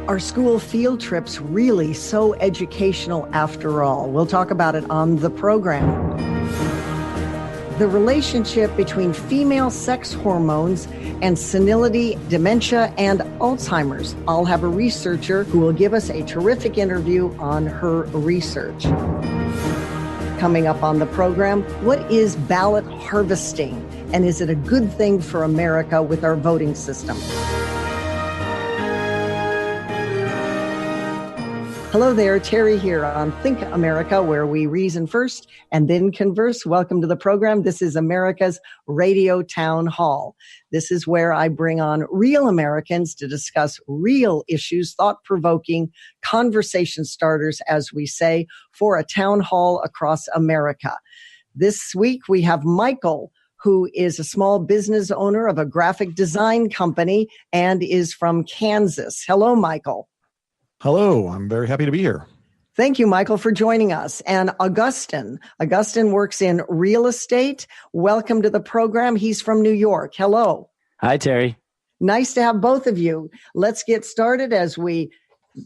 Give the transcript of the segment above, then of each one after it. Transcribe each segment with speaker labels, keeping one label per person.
Speaker 1: Are school field trips really so educational after all? We'll talk about it on the program. The relationship between female sex hormones and senility, dementia, and Alzheimer's. I'll have a researcher who will give us a terrific interview on her research. Coming up on the program, what is ballot harvesting? And is it a good thing for America with our voting system? Hello there, Terry here on Think America, where we reason first and then converse. Welcome to the program. This is America's Radio Town Hall. This is where I bring on real Americans to discuss real issues, thought-provoking conversation starters, as we say, for a town hall across America. This week we have Michael, who is a small business owner of a graphic design company and is from Kansas. Hello, Michael.
Speaker 2: Hello, I'm very happy to be here.
Speaker 1: Thank you, Michael, for joining us. And Augustin works in real estate. Welcome to the program. He's from New York. Hello.
Speaker 3: Hi, Terry.
Speaker 1: Nice to have both of you. Let's get started as we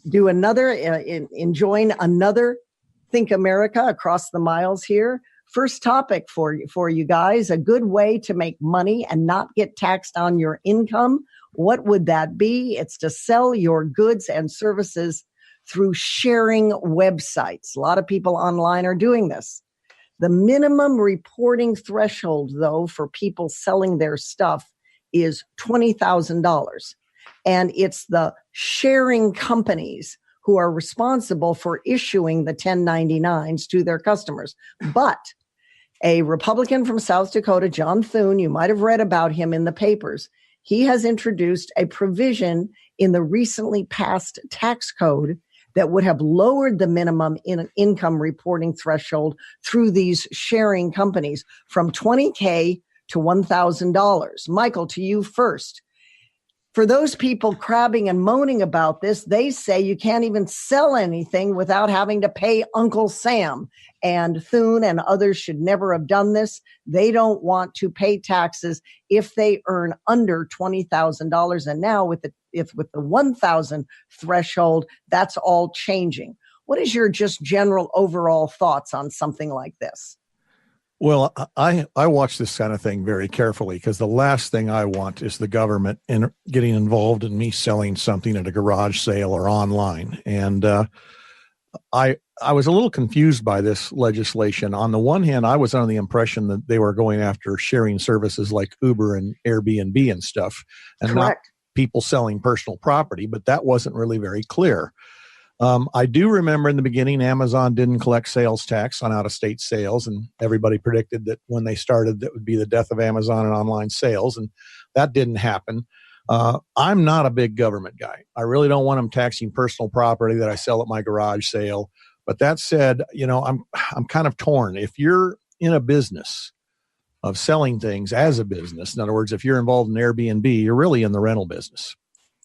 Speaker 1: do another, enjoying another Think America across the miles here. First topic for you guys, a good way to make money and not get taxed on your income. What would that be? It's to sell your goods and services through sharing websites. A lot of people online are doing this. The minimum reporting threshold, though, for people selling their stuff is $20,000. And it's the sharing companies who are responsible for issuing the 1099s to their customers. But a Republican from South Dakota, John Thune, you might have read about him in the papers. He has introduced a provision in the recently passed tax code that would have lowered the minimum income reporting threshold through these sharing companies from $20,000 to $1,000. Michael, to you first. For those people crabbing and moaning about this, they say you can't even sell anything without having to pay Uncle Sam. And Thune and others should never have done this. They don't want to pay taxes if they earn under $20,000. And now with the $1,000 threshold, that's all changing. What is your just general overall thoughts on something like this?
Speaker 2: Well, I watch this kind of thing very carefully because the last thing I want is the government getting involved in me selling something at a garage sale or online. And I was a little confused by this legislation. On the one hand, I was under the impression that they were going after sharing services like Uber and Airbnb and stuff, and
Speaker 1: Correct.
Speaker 2: not people selling personal property, but that wasn't really very clear. I do remember in the beginning, Amazon didn't collect sales tax on out-of-state sales, and everybody predicted that when they started, that would be the death of Amazon and online sales, and that didn't happen. I'm not a big government guy. I really don't want them taxing personal property that I sell at my garage sale. But that said, I'm kind of torn. If you're in a business of selling things as a business, in other words, if you're involved in Airbnb, you're really in the rental business.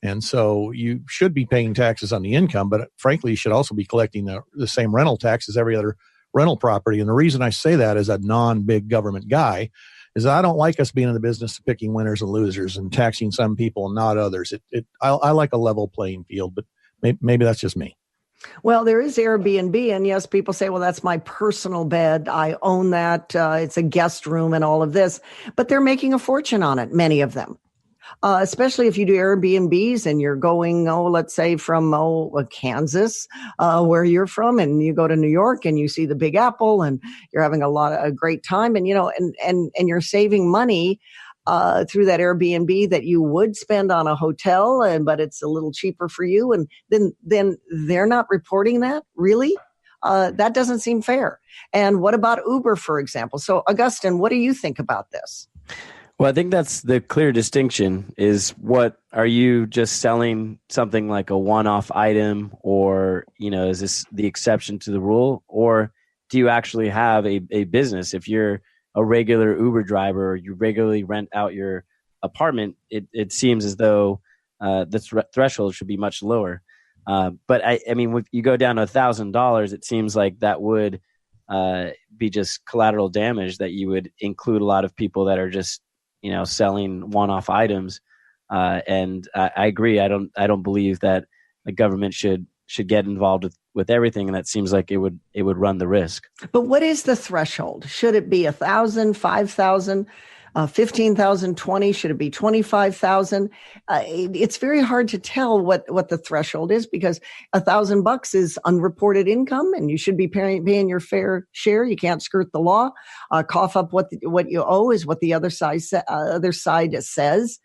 Speaker 2: And so you should be paying taxes on the income, but frankly, you should also be collecting the same rental tax as every other rental property. And the reason I say that as a non-big government guy is I don't like us being in the business of picking winners and losers and taxing some people and not others. I like a level playing field, but maybe that's just me.
Speaker 1: Well, there is Airbnb, and yes, people say, well, that's my personal bed. I own that. It's a guest room and all of this, but they're making a fortune on it, many of them. Especially if you do Airbnbs and you're going, let's say from Kansas, where you're from, and you go to New York and you see the Big Apple and you're having a great time, and and you're saving money through that Airbnb that you would spend on a hotel, but it's a little cheaper for you, and then they're not reporting that, really. That doesn't seem fair. And what about Uber, for example? So, Augustin, what do you think about this?
Speaker 3: Well, I think that's the clear distinction is what are you just selling something like a one-off item, or, is this the exception to the rule, or do you actually have a business? If you're a regular Uber driver or you regularly rent out your apartment, it seems as though the threshold should be much lower. But I mean, if you go down to $1,000, it seems like that would be just collateral damage, that you would include a lot of people that are just selling one-off items. And I agree. I don't believe that the government should get involved with everything, and that seems like it would run the risk.
Speaker 1: But what is the threshold? Should it be 1,000, 5,000, 15,000, 20? Should it be 25,000? It's very hard to tell what the threshold is, because $1,000 is unreported income, and you should be paying your fair share. You can't skirt the law. Cough up what you owe is what the other side says.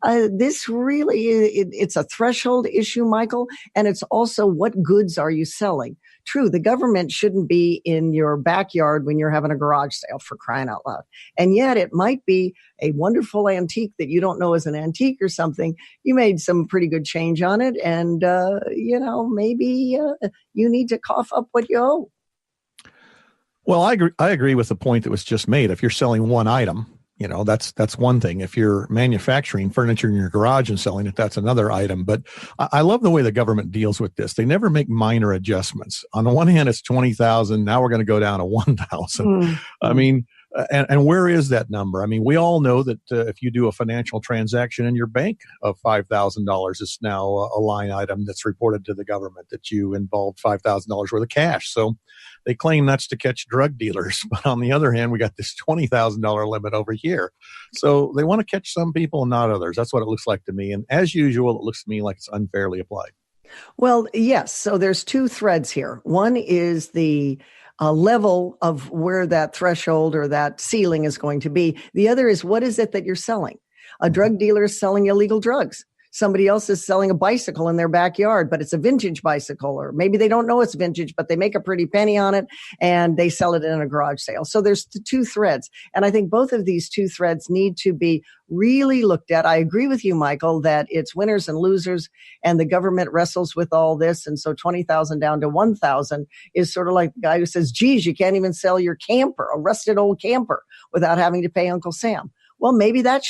Speaker 1: This really, it's a threshold issue, Michael, and it's also what goods are you selling? True, the government shouldn't be in your backyard when you're having a garage sale, for crying out loud. And yet it might be a wonderful antique that you don't know is an antique or something. You made some pretty good change on it, and, maybe you need to cough up what you owe.
Speaker 2: Well, I agree with the point that was just made. If you're selling one item, that's one thing. If you're manufacturing furniture in your garage and selling it, that's another item. But I love the way the government deals with this. They never make minor adjustments. On the one hand, it's 20,000. Now we're going to go down to 1,000. Mm-hmm. I mean, and where is that number? I mean, we all know that if you do a financial transaction in your bank of $5,000, it's now a line item that's reported to the government that you involved $5,000 worth of cash. So they claim that's to catch drug dealers. But on the other hand, we got this $20,000 limit over here. So they want to catch some people and not others. That's what it looks like to me. And as usual, it looks to me like it's unfairly applied.
Speaker 1: Well, yes. So there's two threads here. One is the level of where that threshold or that ceiling is going to be. The other is, what is it that you're selling? A drug dealer is selling illegal drugs. Somebody else is selling a bicycle in their backyard, but it's a vintage bicycle, or maybe they don't know it's vintage, but they make a pretty penny on it and they sell it in a garage sale. So there's the two threads. And I think both of these two threads need to be really looked at. I agree with you, Michael, that it's winners and losers, and the government wrestles with all this. And so 20,000 down to 1,000 is sort of like the guy who says, geez, you can't even sell your camper, a rusted old camper, without having to pay Uncle Sam. Well, maybe it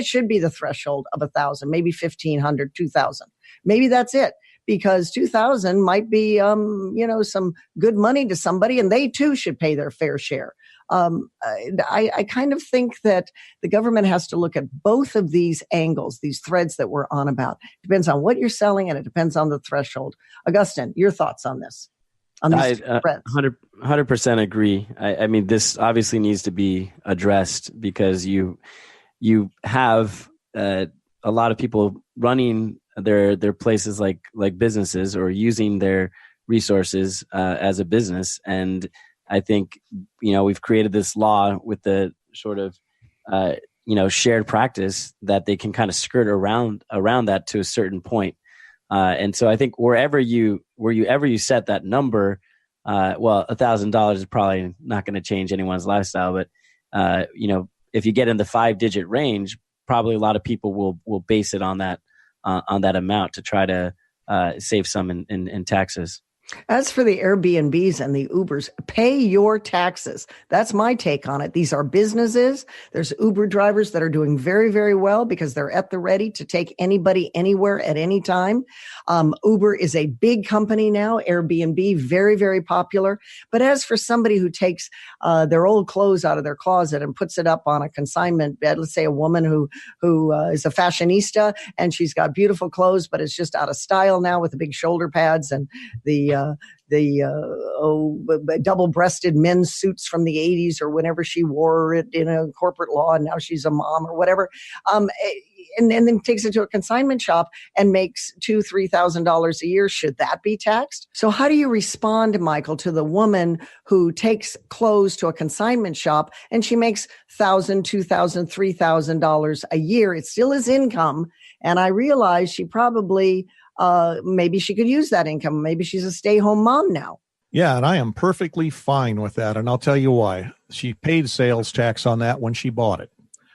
Speaker 1: should be the threshold of 1,000, maybe 1,500, 2,000. Maybe that's it, because 2,000 might be, some good money to somebody, and they too should pay their fair share. I kind of think that the government has to look at both of these angles, these threads that we're on about. It depends on what you're selling, and it depends on the threshold. Augustine, your thoughts on this?
Speaker 3: I 100% agree. I mean, this obviously needs to be addressed, because you have a lot of people running their places like businesses, or using their resources as a business. And I think, we've created this law with the sort of shared practice that they can kind of skirt around that to a certain point. And so I think wherever you set that number, $1,000 is probably not going to change anyone's lifestyle. But, if you get in the 5-digit range, probably a lot of people will base it on that amount to try to save some in taxes.
Speaker 1: As for the Airbnbs and the Ubers, pay your taxes. That's my take on it. These are businesses. There's Uber drivers that are doing very, very well because they're at the ready to take anybody anywhere at any time. Uber is a big company now. Airbnb, very, very popular. But as for somebody who takes their old clothes out of their closet and puts it up on a consignment bed, let's say a woman who is a fashionista and she's got beautiful clothes, but it's just out of style now with the big shoulder pads and the double-breasted men's suits from the 80s, or whenever she wore it in a corporate law, and now she's a mom or whatever, and then takes it to a consignment shop and makes $2,000-$3,000 a year. Should that be taxed? So how do you respond, Michael, to the woman who takes clothes to a consignment shop and she makes $1,000, $2,000, $3,000 a year? It still is income, and I realize she probably maybe she could use that income. Maybe she's a stay-home mom now.
Speaker 2: Yeah, and I am perfectly fine with that, and I'll tell you why. She paid sales tax on that when she bought it.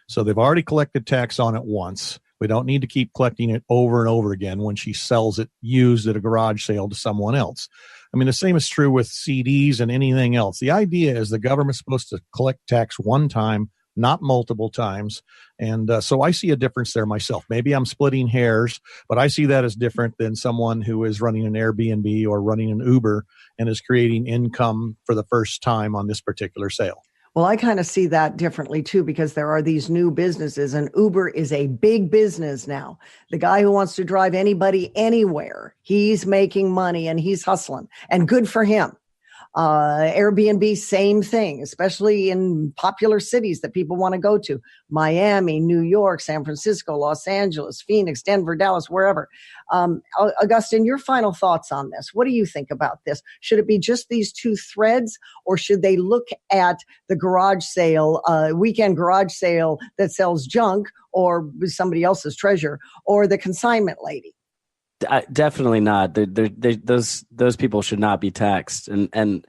Speaker 2: So they've already collected tax on it once. We don't need to keep collecting it over and over again when she sells it used at a garage sale to someone else. I mean, the same is true with CDs and anything else. The idea is the government's supposed to collect tax one time, not multiple times. And so I see a difference there myself. Maybe I'm splitting hairs, but I see that as different than someone who is running an Airbnb or running an Uber and is creating income for the first time on this particular sale.
Speaker 1: Well, I kind of see that differently too, because there are these new businesses, and Uber is a big business now. The guy who wants to drive anybody anywhere, he's making money and he's hustling, and good for him. Airbnb, same thing, especially in popular cities that people want to go to. Miami, New York, San Francisco, Los Angeles, Phoenix, Denver, Dallas, wherever. Augustine, your final thoughts on this. What do you think about this? Should it be just these two threads, or should they look at the garage sale, weekend garage sale that sells junk or somebody else's treasure, or the consignment lady?
Speaker 3: Definitely not. Those people should not be taxed, and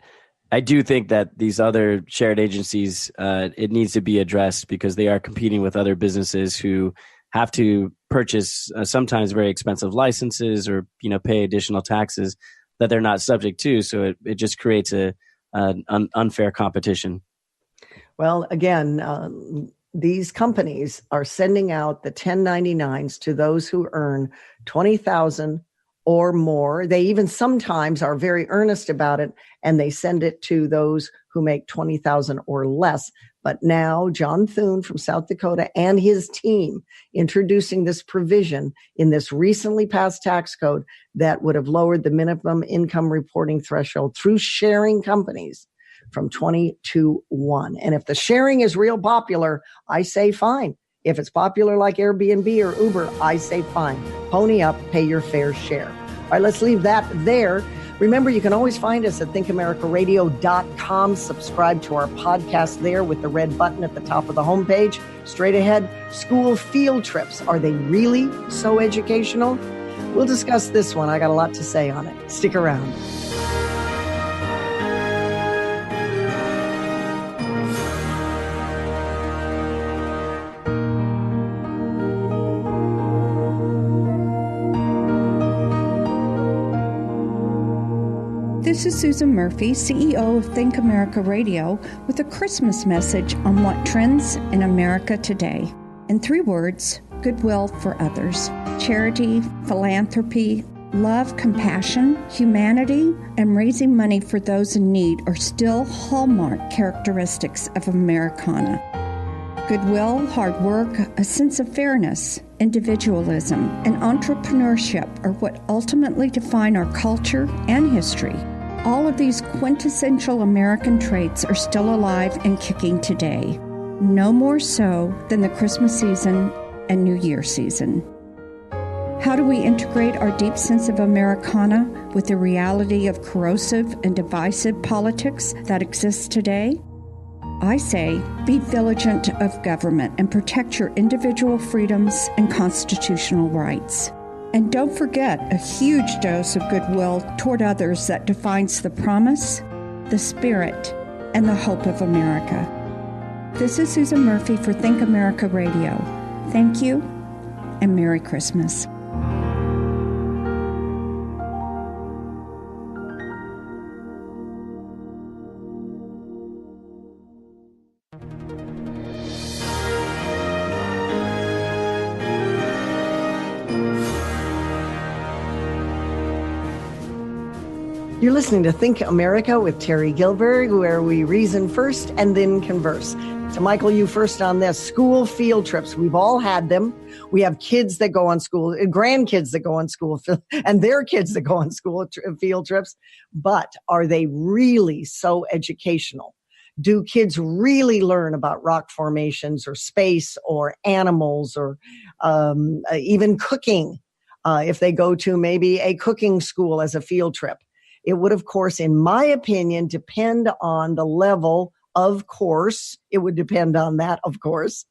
Speaker 3: I do think that these other shared agencies, it needs to be addressed, because they are competing with other businesses who have to purchase sometimes very expensive licenses, or pay additional taxes that they're not subject to. So it just creates an unfair competition.
Speaker 1: Well, again, these companies are sending out the 1099s to those who earn $20,000 or more. They even sometimes are very earnest about it, and they send it to those who make $20,000 or less. But now John Thune from South Dakota and his team introducing this provision in this recently passed tax code that would have lowered the minimum income reporting threshold through sharing companies from 20 to 1. And if the sharing is real popular, I say fine. If it's popular like Airbnb or Uber, I say fine. Pony up, pay your fair share. All right, let's leave that there. Remember, you can always find us at thinkamericaradio.com. Subscribe to our podcast there with the red button at the top of the homepage. Straight ahead, school field trips. Are they really so educational? We'll discuss this one. I got a lot to say on it. Stick around.
Speaker 4: This is Susan Murphy, CEO of Think America Radio, with a Christmas message on what trends in America today. In 3 words, goodwill for others. Charity, philanthropy, love, compassion, humanity, and raising money for those in need are still hallmark characteristics of Americana. Goodwill, hard work, a sense of fairness, individualism, and entrepreneurship are what ultimately define our culture and history. All of these quintessential American traits are still alive and kicking today, no more so than the Christmas season and New Year season. How do we integrate our deep sense of Americana with the reality of corrosive and divisive politics that exists today? I say, be vigilant of government and protect your individual freedoms and constitutional rights. And don't forget a huge dose of goodwill toward others that defines the promise, the spirit, and the hope of America. This is Susan Murphy for Think America Radio. Thank you, and Merry Christmas.
Speaker 1: You're listening to Think America with Terry Gilberg, where we reason first and then converse. So, Michael, you first on this. School field trips. We've all had them. We have kids that go on school, grandkids that go on school, and their kids that go on school field trips. But are they really so educational? Do kids really learn about rock formations or space or animals or even cooking? If they go to maybe a cooking school as a field trip. It would, of course, in my opinion, depend on the level, of course. It would depend on that, of course.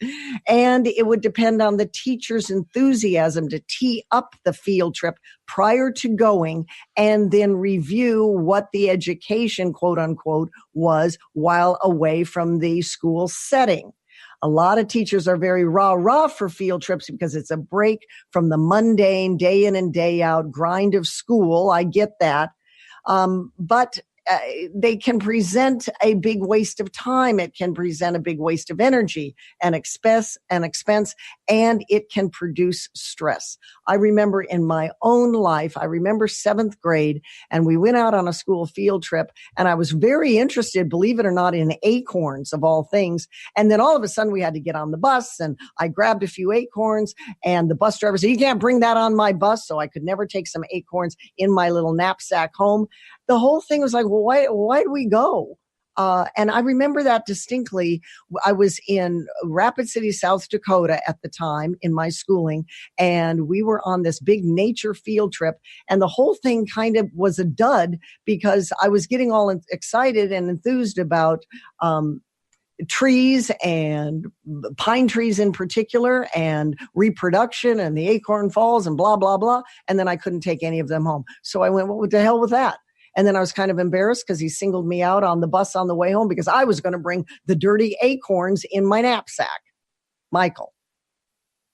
Speaker 1: And it would depend on the teacher's enthusiasm to tee up the field trip prior to going and then review what the education, quote unquote, was while away from the school setting. A lot of teachers are very rah-rah for field trips because it's a break from the mundane day in and day out grind of school. I get that. But they can present a big waste of time. It can present a big waste of energy and expense, and it can produce stress. I remember in my own life, I remember 7th grade, and we went out on a school field trip, and I was very interested, believe it or not, in acorns of all things. And then all of a sudden we had to get on the bus, and I grabbed a few acorns, and the bus driver said, "You can't bring that on my bus." So I could never take some acorns in my little knapsack home. The whole thing was like, well, why do we go? And I remember that distinctly. I was in Rapid City, South Dakota at the time in my schooling, and we were on this big nature field trip, and the whole thing kind of was a dud because I was getting all excited and enthused about trees and pine trees in particular and reproduction and the acorn falls and blah, blah, blah. And then I couldn't take any of them home. So I went, what the hell with that? And then I was kind of embarrassed because he singled me out on the bus on the way home because I was going to bring the dirty acorns in my knapsack. Michael.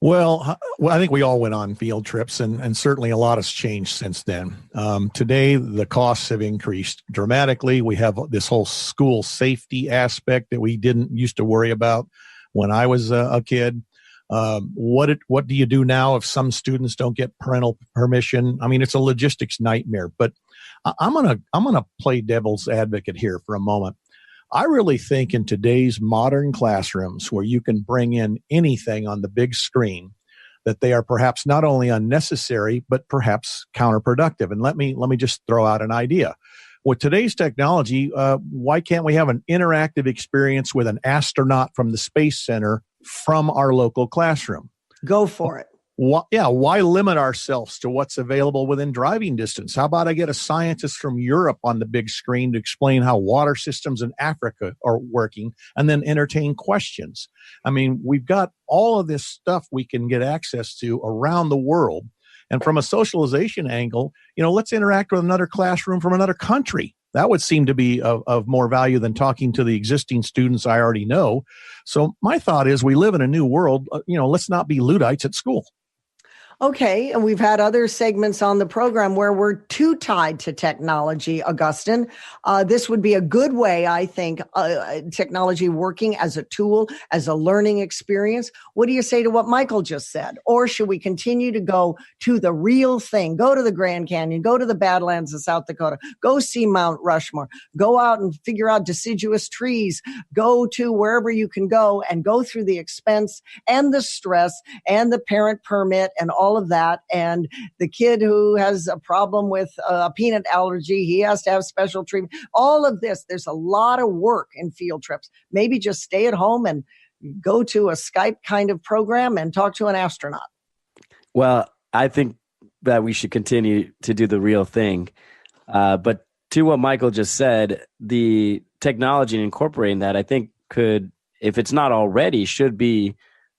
Speaker 2: Well, I think we all went on field trips, and certainly a lot has changed since then. Today, the costs have increased dramatically. We have this whole school safety aspect that we didn't used to worry about when I was a kid. What do you do now if some students don't get parental permission? I mean, it's a logistics nightmare. But I'm gonna play devil's advocate here for a moment. I really think in today's modern classrooms where you can bring in anything on the big screen, that they are perhaps not only unnecessary, but perhaps counterproductive. And let me just throw out an idea. With today's technology, why can't we have an interactive experience with an astronaut from the Space Center from our local classroom?
Speaker 1: Go for it.
Speaker 2: Why limit ourselves to what's available within driving distance? How about I get a scientist from Europe on the big screen to explain how water systems in Africa are working and then entertain questions? I mean, we've got all of this stuff we can get access to around the world. And from a socialization angle, let's interact with another classroom from another country. That would seem to be of more value than talking to the existing students I already know. So my thought is we live in a new world. Let's not be Luddites at school.
Speaker 1: Okay, and we've had other segments on the program where we're too tied to technology, Augustine. This would be a good way, I think, technology working as a tool, as a learning experience. What do you say to what Michael just said? Or should we continue to go to the real thing? Go to the Grand Canyon, go to the Badlands of South Dakota, go see Mount Rushmore, go out and figure out deciduous trees, go to wherever you can go and go through the expense and the stress and the parent permit and all of that. And the kid who has a problem with a peanut allergy, he has to have special treatment. All of this, there's a lot of work in field trips. Maybe just stay at home and go to a Skype kind of program and talk to an astronaut.
Speaker 3: Well, I think that we should continue to do the real thing. But to what Michael just said, the technology and incorporating that, I think could, if it's not already, should be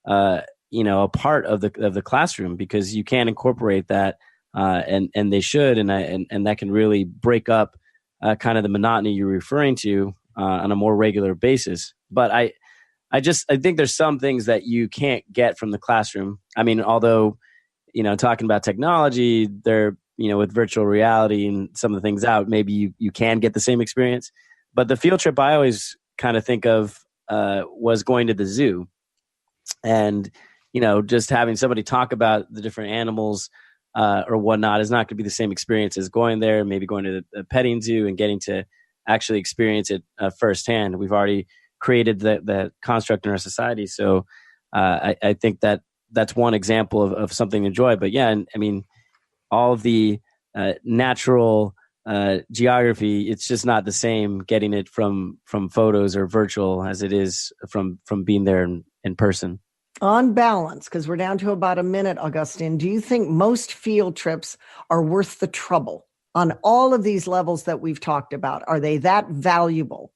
Speaker 3: a part of the classroom, because you can incorporate that, and they should, and that can really break up kind of the monotony you're referring to on a more regular basis. But I think there's some things that you can't get from the classroom. I mean, although talking about technology, they're with virtual reality and some of the things out, maybe you can get the same experience. But the field trip I always kind of think of was going to the zoo, and just having somebody talk about the different animals or whatnot is not going to be the same experience as going there, maybe going to the petting zoo and getting to actually experience it firsthand. We've already created the construct in our society. So I think that's one example of something to enjoy. But yeah, I mean, all of the natural geography, it's just not the same getting it from photos or virtual as it is from being there in person.
Speaker 1: On balance, because we're down to about a minute, Augustine, do you think most field trips are worth the trouble on all of these levels that we've talked about? Are they that valuable?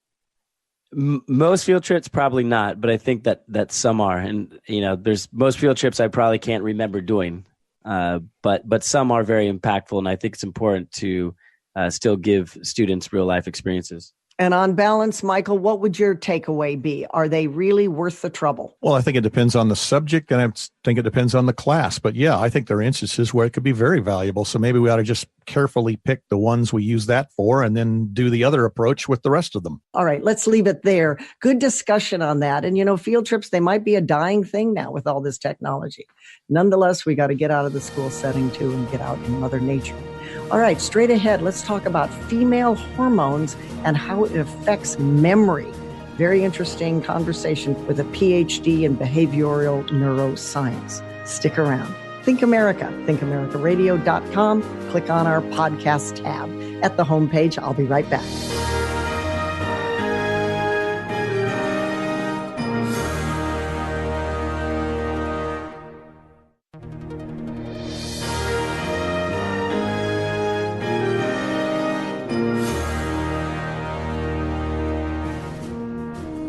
Speaker 3: Most field trips, probably not, but I think that some are. And, there's most field trips I probably can't remember doing, but some are very impactful. And I think it's important to still give students real life experiences.
Speaker 1: And on balance, Michael, what would your takeaway be? Are they really worth the trouble?
Speaker 2: Well, I think it depends on the subject, and I think it depends on the class. But yeah, I think there are instances where it could be very valuable. So maybe we ought to just carefully pick the ones we use that for and then do the other approach with the rest of them.
Speaker 1: All right, let's leave it there. Good discussion on that. And, field trips, they might be a dying thing now with all this technology. Nonetheless, we got to get out of the school setting too and get out in Mother Nature. All right, straight ahead, let's talk about female hormones and how it affects memory. Very interesting conversation with a PhD in behavioral neuroscience. Stick around. Think America, thinkamericaradio.com. Click on our podcast tab at the homepage. I'll be right back.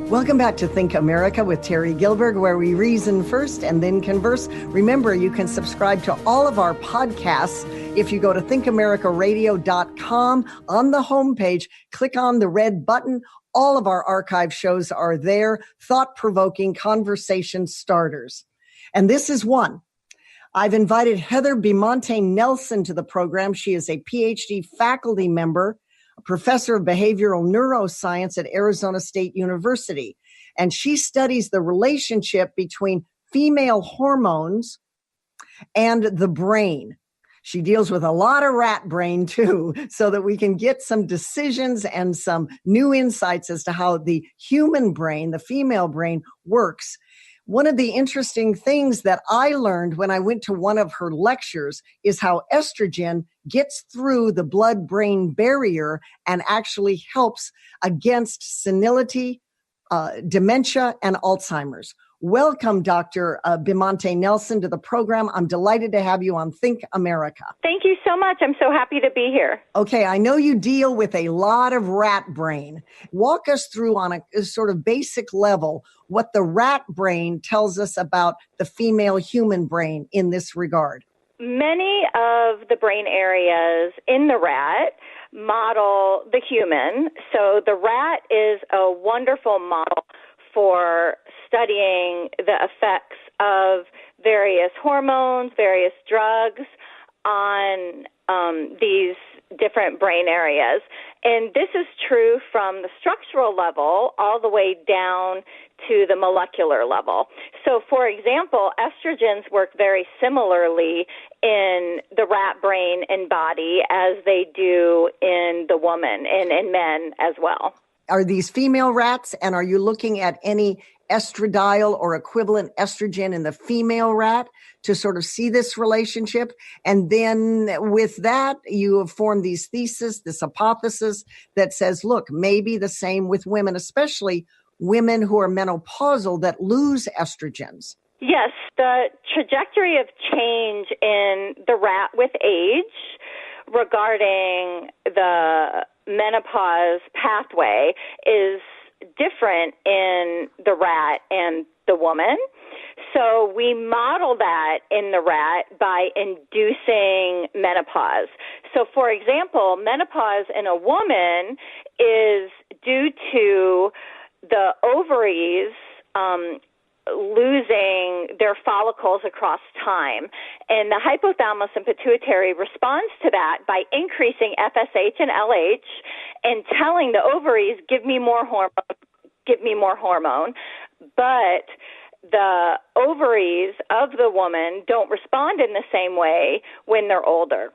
Speaker 1: Welcome back to Think America with Terry Gilberg, where we reason first and then converse. Remember, you can subscribe to all of our podcasts if you go to thinkamericaradio.com. On the homepage, click on the red button. All of our archive shows are there, thought-provoking conversation starters. And this is one. I've invited Heather Bimonte-Nelson to the program. She is a PhD faculty member, a professor of behavioral neuroscience at Arizona State University. And she studies the relationship between female hormones and the brain. She deals with a lot of rat brain too, so that we can get some decisions and some new insights as to how the human brain, the female brain, works. One of the interesting things that I learned when I went to one of her lectures is how estrogen gets through the blood-brain barrier and actually helps against senility, dementia, and Alzheimer's. Welcome, Dr. Bimonte-Nelson, to the program. I'm delighted to have you on Think America.
Speaker 5: Thank you so much. I'm so happy to be here.
Speaker 1: Okay, I know you deal with a lot of rat brain. Walk us through on a sort of basic level what the rat brain tells us about the female human brain in this regard.
Speaker 5: Many of the brain areas in the rat model the human. So the rat is a wonderful model for studying the effects of various hormones, various drugs on these different brain areas. And this is true from the structural level all the way down to the molecular level. So, for example, estrogens work very similarly in the rat brain and body as they do in the woman and in men as well.
Speaker 1: Are these female rats, and are you looking at any estradiol or equivalent estrogen in the female rat to sort of see this relationship? And then with that, you have formed these theses, this hypothesis that says, look, maybe the same with women, especially women who are menopausal that lose estrogens.
Speaker 5: Yes, the trajectory of change in the rat with age regarding the menopause pathway is different in the rat and the woman. So we model that in the rat by inducing menopause. So, for example, menopause in a woman is due to the ovaries losing their follicles across time. And the hypothalamus and pituitary responds to that by increasing FSH and LH and telling the ovaries, give me more hormone. But the ovaries of the woman don't respond in the same way when they're older.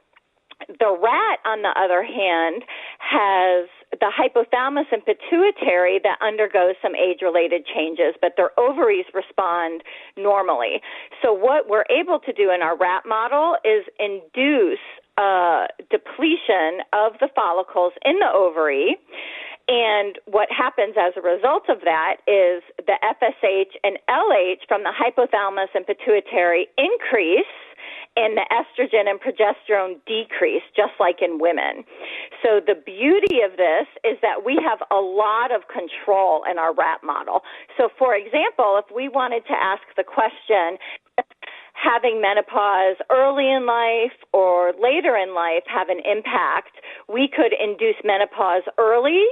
Speaker 5: The rat, on the other hand, has the hypothalamus and pituitary that undergoes some age-related changes, but their ovaries respond normally. So what we're able to do in our rat model is induce a depletion of the follicles in the ovary. And what happens as a result of that is the FSH and LH from the hypothalamus and pituitary increase, and the estrogen and progesterone decrease, just like in women. So the beauty of this is that we have a lot of control in our rat model. So, for example, if we wanted to ask the question, having menopause early in life or later in life have an impact, we could induce menopause early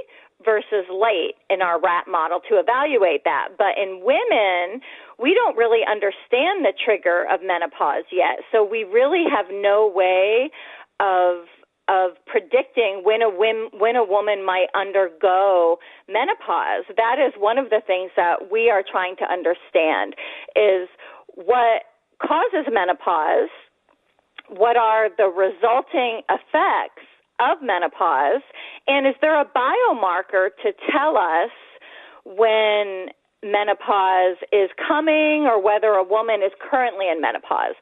Speaker 5: versus late in our rat model to evaluate that. But in women, we don't really understand the trigger of menopause yet. So we really have no way of predicting when a woman might undergo menopause. That is one of the things that we are trying to understand, is what causes menopause, what are the resulting effects of menopause, and is there a biomarker to tell us when menopause is coming or whether a woman is currently in menopause?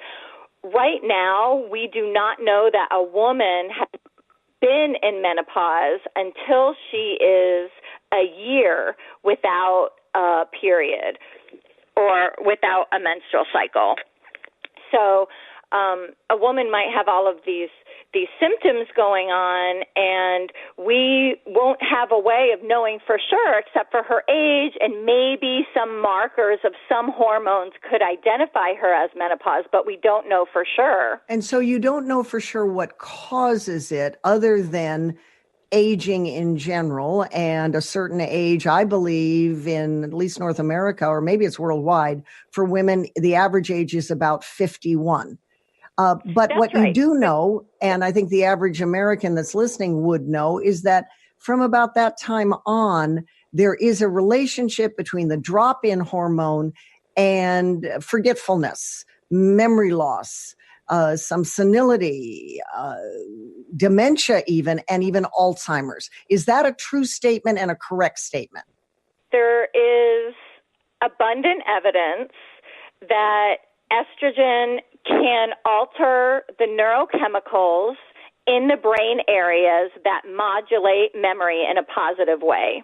Speaker 5: Right now, we do not know that a woman has been in menopause until she is a year without a period or without a menstrual cycle. So a woman might have all of these symptoms going on, and we won't have a way of knowing for sure except for her age, and maybe some markers of some hormones could identify her as menopause, but we don't know for sure.
Speaker 1: And so you don't know for sure what causes it other than aging in general, and a certain age, I believe, in at least North America, or maybe it's worldwide, for women, the average age is about 51. But
Speaker 5: that's
Speaker 1: what
Speaker 5: right.
Speaker 1: You do know, and I think the average American that's listening would know, is that from about that time on, there is a relationship between the drop in hormone and forgetfulness, memory loss, some senility, dementia even, and even Alzheimer's. Is that a true statement and a correct statement?
Speaker 5: There is abundant evidence that estrogen can alter the neurochemicals in the brain areas that modulate memory in a positive way.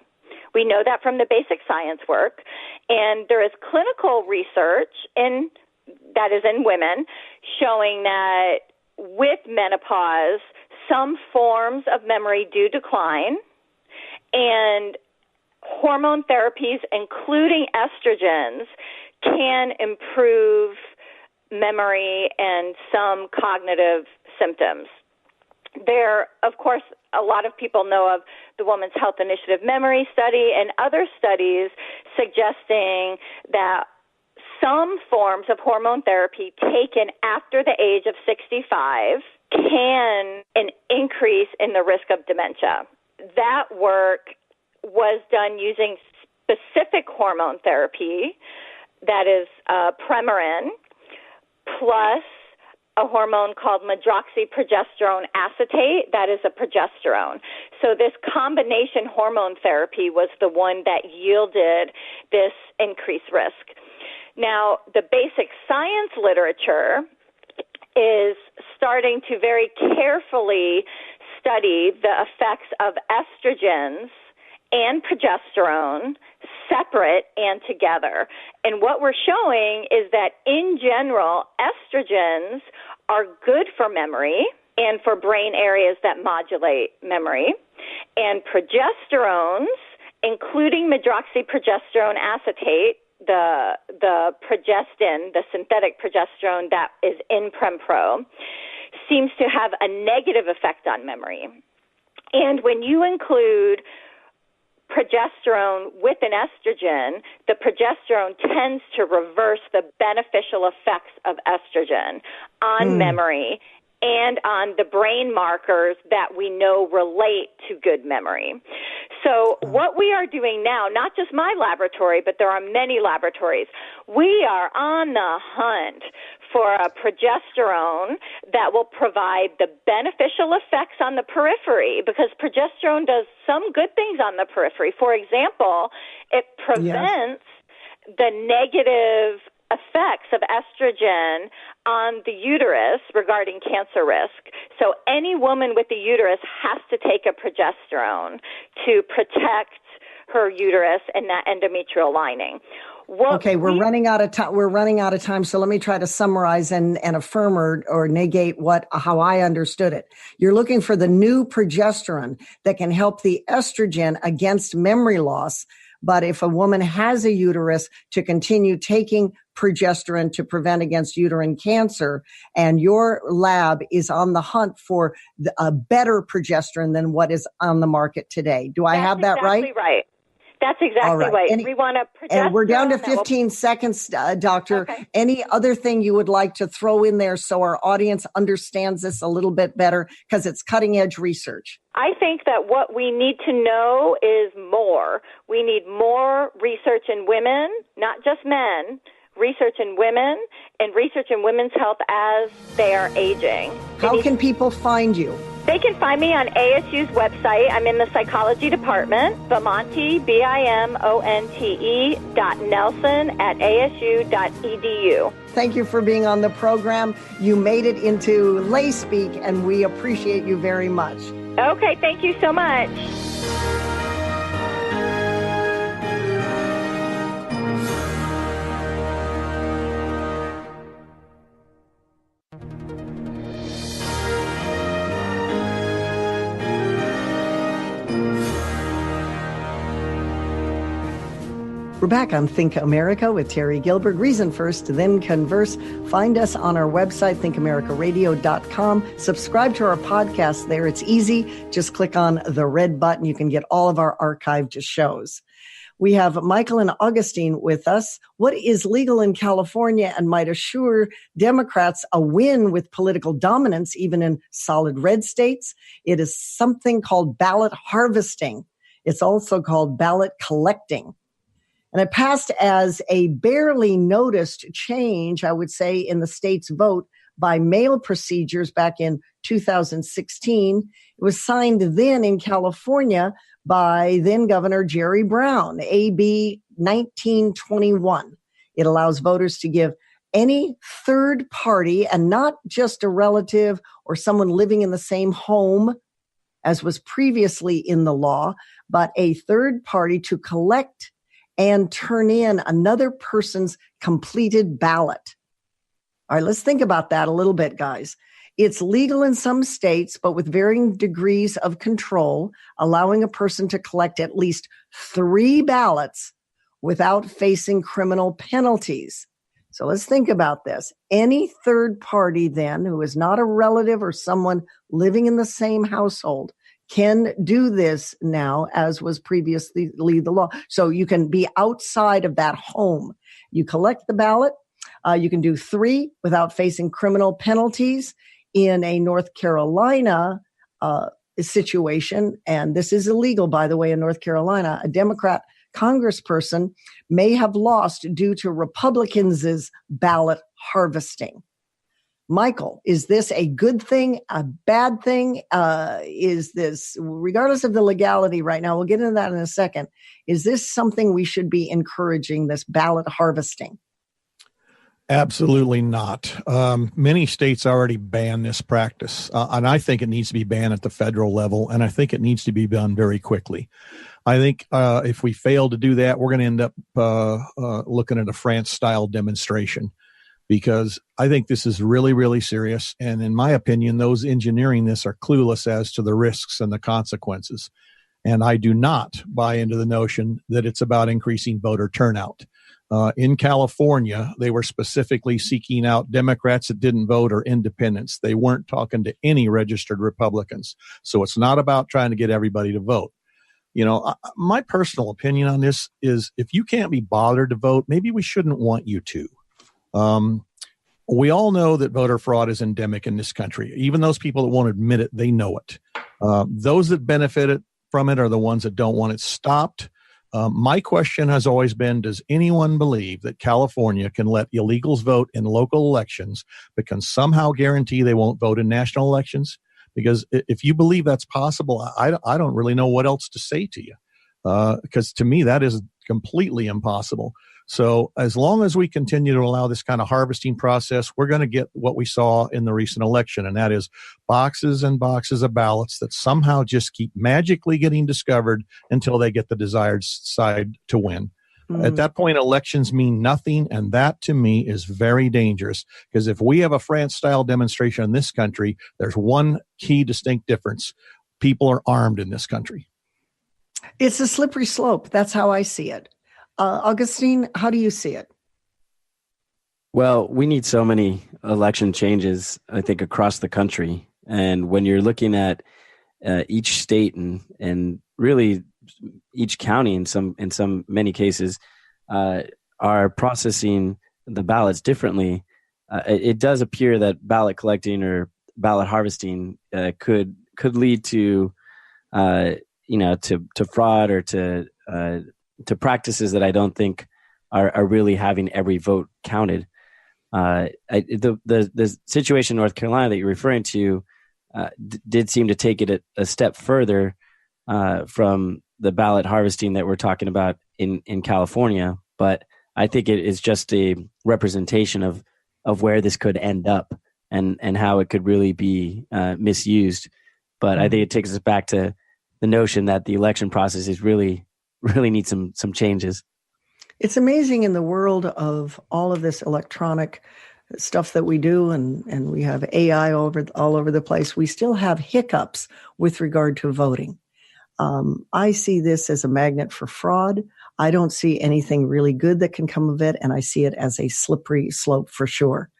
Speaker 5: We know that from the basic science work, and there is clinical research that is in women showing that with menopause, some forms of memory do decline, and hormone therapies, including estrogens, can improve memory and some cognitive symptoms. There, of course, a lot of people know of the Women's Health Initiative Memory Study and other studies suggesting that some forms of hormone therapy taken after the age of 65 can an increase in the risk of dementia. That work was done using specific hormone therapy, that is Premarin, plus a hormone called medroxyprogesterone acetate, that is a progesterone. So this combination hormone therapy was the one that yielded this increased risk. Now, the basic science literature is starting to very carefully study the effects of estrogens and progesterone separate and together. And what we're showing is that in general, estrogens are good for memory and for brain areas that modulate memory. And progesterones, including medroxyprogesterone acetate, the progestin, the synthetic progesterone that is in Prempro, seems to have a negative effect on memory. And when you include progesterone with an estrogen, the progesterone tends to reverse the beneficial effects of estrogen on memory and on the brain markers that we know relate to good memory. So what we are doing now, not just my laboratory, but there are many laboratories, we are on the hunt for a progesterone that will provide the beneficial effects on the periphery, because progesterone does some good things on the periphery. For example, it prevents the negative effects of estrogen on the uterus regarding cancer risk. So any woman with a uterus has to take a progesterone to protect her uterus and that endometrial lining.
Speaker 1: Okay, we're running out of time. We're running out of time. So let me try to summarize and affirm or negate how I understood it. You're looking for the new progesterone that can help the estrogen against memory loss. But if a woman has a uterus, to continue taking progesterone to prevent against uterine cancer. And your lab is on the hunt for a better progesterone than what is on the market today. Do I have that right?
Speaker 5: That's exactly right. That's exactly right. We want a progesterone.
Speaker 1: And we're down to 15 seconds, Doctor.
Speaker 5: Okay.
Speaker 1: Any other thing you would like to throw in there so our audience understands this a little bit better, because it's cutting edge research?
Speaker 5: I think that what we need to know is more. We need more research in women, not just men, research in women and research in women's health as they are aging.
Speaker 1: How can people find you?
Speaker 5: They can find me on ASU's website. I'm in the psychology department, Bimonte, Bimonte.Nelson at ASU.edu.
Speaker 1: Thank you for being on the program. You made it into lay speak, and we appreciate you very much.
Speaker 5: Okay, thank you so much.
Speaker 1: We're back on Think America with Terry Gilbert. Reason first, then converse. Find us on our website, thinkamericaradio.com. Subscribe to our podcast there. It's easy. Just click on the red button. You can get all of our archived shows. We have Michael and Augustine with us. What is legal in California and might assure Democrats a win with political dominance, even in solid red states? It is something called ballot harvesting. It's also called ballot collecting. And it passed as a barely noticed change, I would say, in the state's vote by mail procedures back in 2016. It was signed then in California by then Governor Jerry Brown, AB 1921. It allows voters to give any third party, and not just a relative or someone living in the same home as was previously in the law, but a third party to collect and turn in another person's completed ballot. All right, let's think about that a little bit, guys. It's legal in some states, but with varying degrees of control, allowing a person to collect at least 3 ballots without facing criminal penalties. So let's think about this. Any third party then, who is not a relative or someone living in the same household, can do this now, as was previously the law. So you can be outside of that home. You collect the ballot. You can do 3 without facing criminal penalties. In a North Carolina situation, and this is illegal, by the way, in North Carolina, a Democrat congressperson may have lost due to Republicans' ballot harvesting. Michael, is this a good thing, a bad thing? Is this, regardless of the legality right now, we'll get into that in a second, is this something we should be encouraging, this ballot harvesting?
Speaker 2: Absolutely not. Many states already ban this practice, and I think it needs to be banned at the federal level, and I think it needs to be done very quickly. I think if we fail to do that, we're going to end up looking at a France-style demonstration, because I think this is really, really serious. And in my opinion, those engineering this are clueless as to the risks and the consequences. And I do not buy into the notion that it's about increasing voter turnout. In California, they were specifically seeking out Democrats that didn't vote or independents. They weren't talking to any registered Republicans. So it's not about trying to get everybody to vote. You know, my personal opinion on this is, if you can't be bothered to vote, maybe we shouldn't want you to. We all know that voter fraud is endemic in this country. Even those people that won't admit it, they know it. Those that benefit from it are the ones that don't want it stopped. My question has always been, does anyone believe that California can let illegals vote in local elections but can somehow guarantee they won't vote in national elections? Because if you believe that's possible, I don't really know what else to say to you, because to me, that is completely impossible. So as long as we continue to allow this kind of harvesting process, we're going to get what we saw in the recent election, and that is boxes and boxes of ballots that somehow just keep magically getting discovered until they get the desired side to win. Mm-hmm. At that point, elections mean nothing, and that to me is very dangerous, because if we have a France-style demonstration in this country, there's one key distinct difference. People are armed in this country.
Speaker 1: It's a slippery slope. That's how I see it. Augustine, how do you see it?
Speaker 3: Well, we need so many election changes, I think, across the country. And when you're looking at each state and really each county in many cases are processing the ballots differently, it does appear that ballot collecting or ballot harvesting could lead to to fraud or to practices that I don't think are really having every vote counted. The situation in North Carolina that you're referring to did seem to take it a step further from the ballot harvesting that we're talking about in California. But I think it is just a representation of where this could end up and how it could really be misused. But I think it takes us back to the notion that the election process is really needs some changes.
Speaker 1: It's amazing in the world of all of this electronic stuff that we do, and we have AI all over the place. We still have hiccups with regard to voting. I see this as a magnet for fraud. I don't see anything really good that can come of it, and I see it as a slippery slope for sure.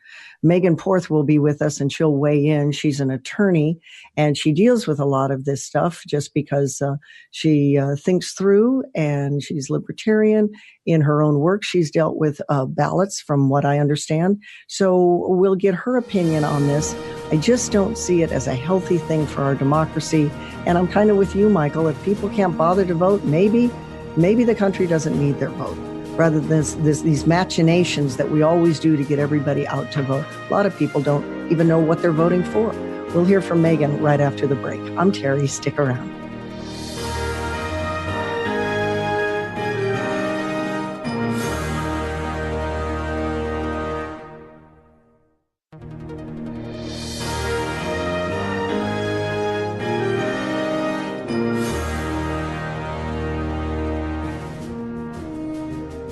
Speaker 1: Megan Porth will be with us and she'll weigh in. She's an attorney and she deals with a lot of this stuff just because she thinks through, and she's libertarian in her own work. She's dealt with ballots from what I understand. So we'll get her opinion on this. I just don't see it as a healthy thing for our democracy. And I'm kind of with you, Michael. If people can't bother to vote, maybe the country doesn't need their vote, rather than these machinations that we always do to get everybody out to vote. A lot of people don't even know what they're voting for. We'll hear from Megan right after the break. I'm Terry. Stick around.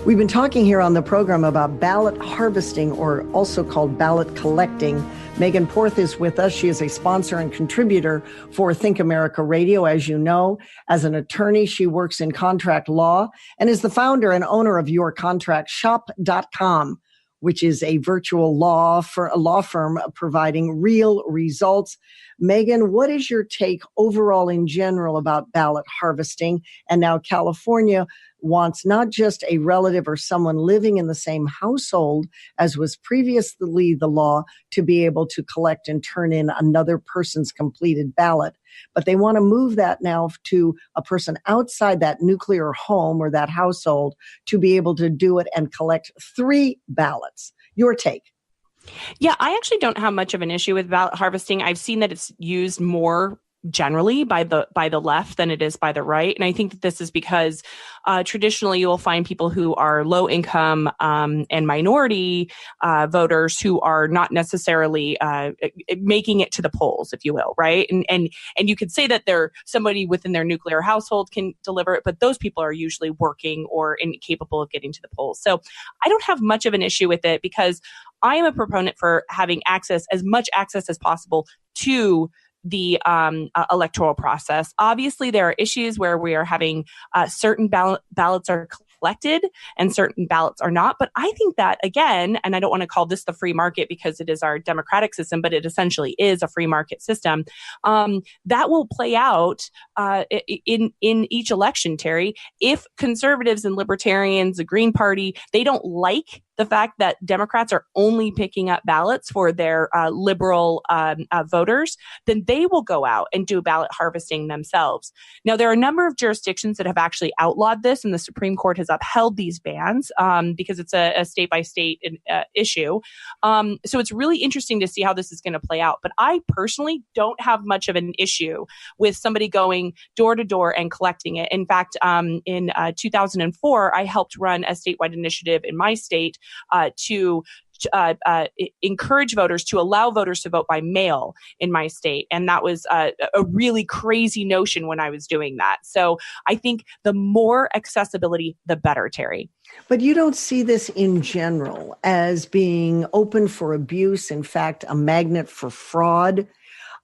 Speaker 1: We've been talking here on the program about ballot harvesting, or also called ballot collecting. Megan Porth is with us. She is a sponsor and contributor for Think America Radio. As you know, as an attorney, she works in contract law and is the founder and owner of YourContractShop.com, which is a virtual law firm providing real results. Megan, what is your take overall in general about ballot harvesting? And now California wants not just a relative or someone living in the same household as was previously the law to be able to collect and turn in another person's completed ballot, but they want to move that now to a person outside that nuclear home or that household to be able to do it and collect 3 ballots. Your take?
Speaker 6: Yeah, I actually don't have much of an issue with ballot harvesting. I've seen that it's used more generally by the left than it is by the right. And I think that this is because traditionally you will find people who are low income and minority voters who are not necessarily making it to the polls, if you will, right? And you could say that they're somebody within their nuclear household can deliver it, but those people are usually working or incapable of getting to the polls. So I don't have much of an issue with it because I am a proponent for having as much access as possible to the electoral process. Obviously, there are issues where we are having certain ballots are collected and certain ballots are not. But I think that, again, and I don't want to call this the free market because it is our democratic system, but it essentially is a free market system, that will play out in each election, Terry. If conservatives and libertarians, the Green Party, they don't like the fact that Democrats are only picking up ballots for their liberal voters, then they will go out and do ballot harvesting themselves. Now, there are a number of jurisdictions that have actually outlawed this, and the Supreme Court has upheld these bans because it's a state-by-state issue. So it's really interesting to see how this is going to play out. But I personally don't have much of an issue with somebody going door to door and collecting it. In fact, in 2004, I helped run a statewide initiative in my state to encourage voters to allow voters to vote by mail in my state. And that was a really crazy notion when I was doing that. So I think the more accessibility, the better, Terry.
Speaker 1: But you don't see this in general as being open for abuse, in fact, a magnet for fraud.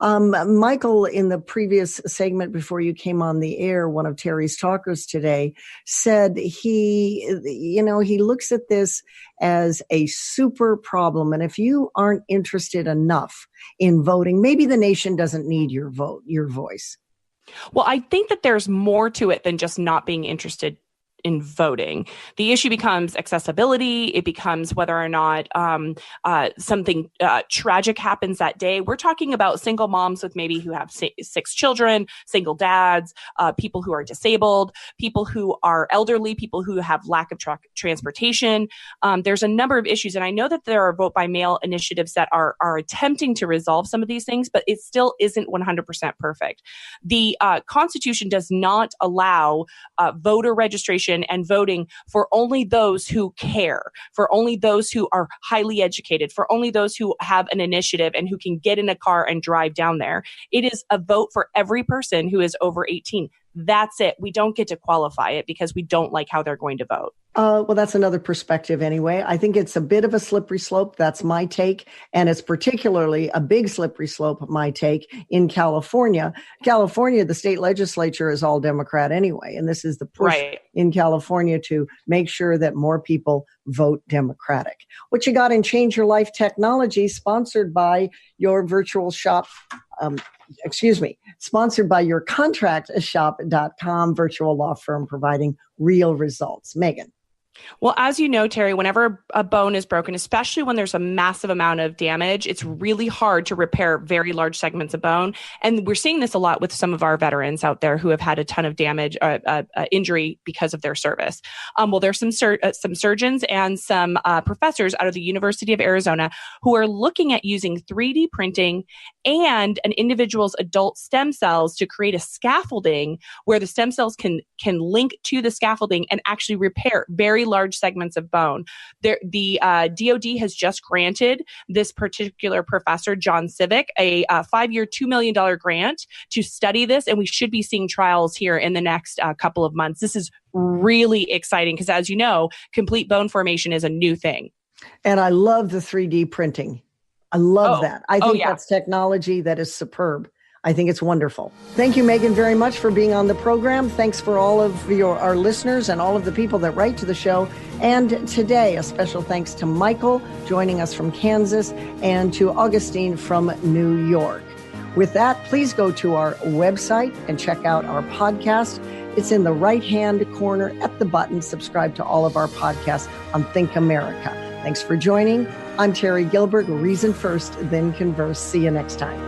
Speaker 1: Michael, in the previous segment before you came on the air, one of Terry's talkers today said he looks at this as a super problem. And if you aren't interested enough in voting, maybe the nation doesn't need your voice.
Speaker 6: Well, I think that there's more to it than just not being interested in voting. The issue becomes accessibility. It becomes whether or not something tragic happens that day. We're talking about single moms with maybe who have 6 children, single dads, people who are disabled, people who are elderly, people who have lack of transportation. There's a number of issues. And I know that there are vote by mail initiatives that are attempting to resolve some of these things, but it still isn't 100% perfect. The Constitution does not allow voter registration and voting for only those who care, for only those who are highly educated, for only those who have an initiative and who can get in a car and drive down there. It is a vote for every person who is over 18. That's it. We don't get to qualify it because we don't like how they're going to vote.
Speaker 1: Well, that's another perspective anyway. I think it's a bit of a slippery slope. That's my take. And it's particularly a big slippery slope, my take, in California. California, the state legislature is all Democrat anyway. And this is the push in California to make sure that more people vote Democratic. What you got in Change Your Life Technology, sponsored by your virtual shop. Sponsored by your contractshop.com, virtual law firm providing real results. Megan.
Speaker 6: Well, as you know, Terry, whenever a bone is broken, especially when there's a massive amount of damage, it's really hard to repair very large segments of bone. And we're seeing this a lot with some of our veterans out there who have had a ton of damage, injury because of their service. Well, there's some surgeons and some professors out of the University of Arizona who are looking at using 3D printing and an individual's adult stem cells to create a scaffolding where the stem cells can link to the scaffolding and actually repair very large segments of bone. The DoD has just granted this particular professor, John Civic, a 5-year, $2 million grant to study this, and we should be seeing trials here in the next couple of months. This is really exciting because, as you know, complete bone formation is a new thing.
Speaker 1: And I love the 3D printing. I love that. I think that's technology that is superb. I think it's wonderful. Thank you, Megan, very much for being on the program. Thanks for all of our listeners and all of the people that write to the show. And today, a special thanks to Michael joining us from Kansas and to Augustine from New York. With that, please go to our website and check out our podcast. It's in the right-hand corner at the button. Subscribe to all of our podcasts on Think America. Thanks for joining. I'm Terry Gilbert. Reason first, then converse. See you next time.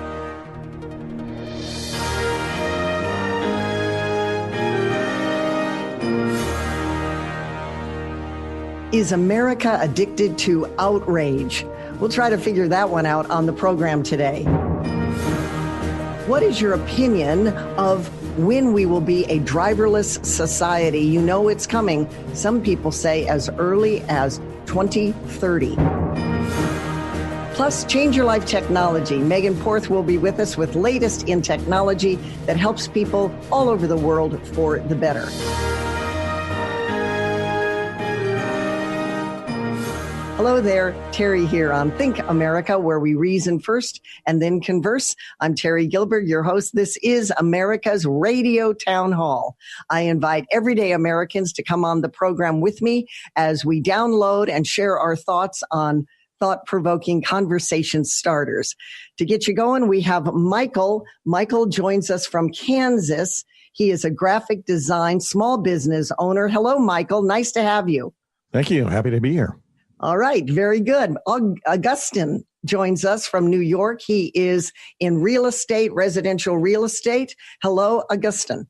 Speaker 1: Is America addicted to outrage? We'll try to figure that one out on the program today. What is your opinion of when we will be a driverless society? You know it's coming. Some people say as early as 2030. Plus, Change Your Life Technology. Megan Porth will be with us with latest in technology that helps people all over the world for the better. Hello there, Terry here on Think America, where we reason first and then converse. I'm Terry Gilbert, your host. This is America's Radio Town Hall. I invite everyday Americans to come on the program with me as we download and share our thoughts on thought-provoking conversation starters. To get you going, we have Michael. Michael joins us from Kansas. He is a graphic design small business owner. Hello, Michael. Nice to have you.
Speaker 2: Thank you. Happy to be here.
Speaker 1: All right. Very good. Augustine joins us from New York. He is in real estate, residential real estate. Hello, Augustine.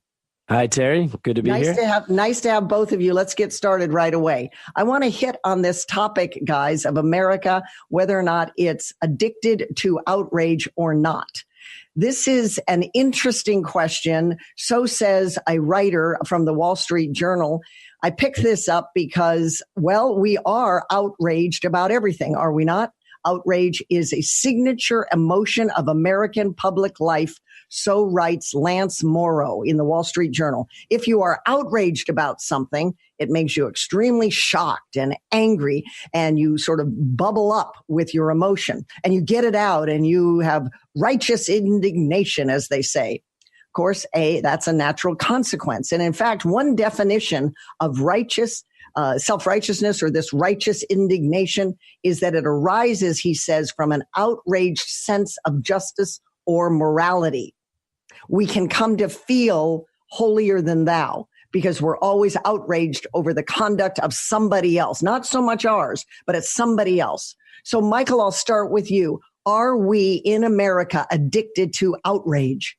Speaker 3: Hi, Terry. Good to be here.
Speaker 1: Nice to have both of you. Let's get started right away. I want to hit on this topic, guys, of America, whether or not it's addicted to outrage or not. This is an interesting question. So says a writer from the Wall Street Journal. I picked this up because, well, we are outraged about everything, are we not? Outrage is a signature emotion of American public life, so writes Lance Morrow in the Wall Street Journal. If you are outraged about something, It makes you extremely shocked and angry, and you sort of bubble up with your emotion and you get it out and you have righteous indignation, as they say. Of course, that's a natural consequence. And in fact, one definition of righteous self-righteousness, or this righteous indignation, is that it arises, he says, from an outraged sense of justice or morality. We can come to feel holier than thou because we're always outraged over the conduct of somebody else, not so much ours, but it's somebody else. So, Michael, I'll start with you. Are we in America addicted to outrage?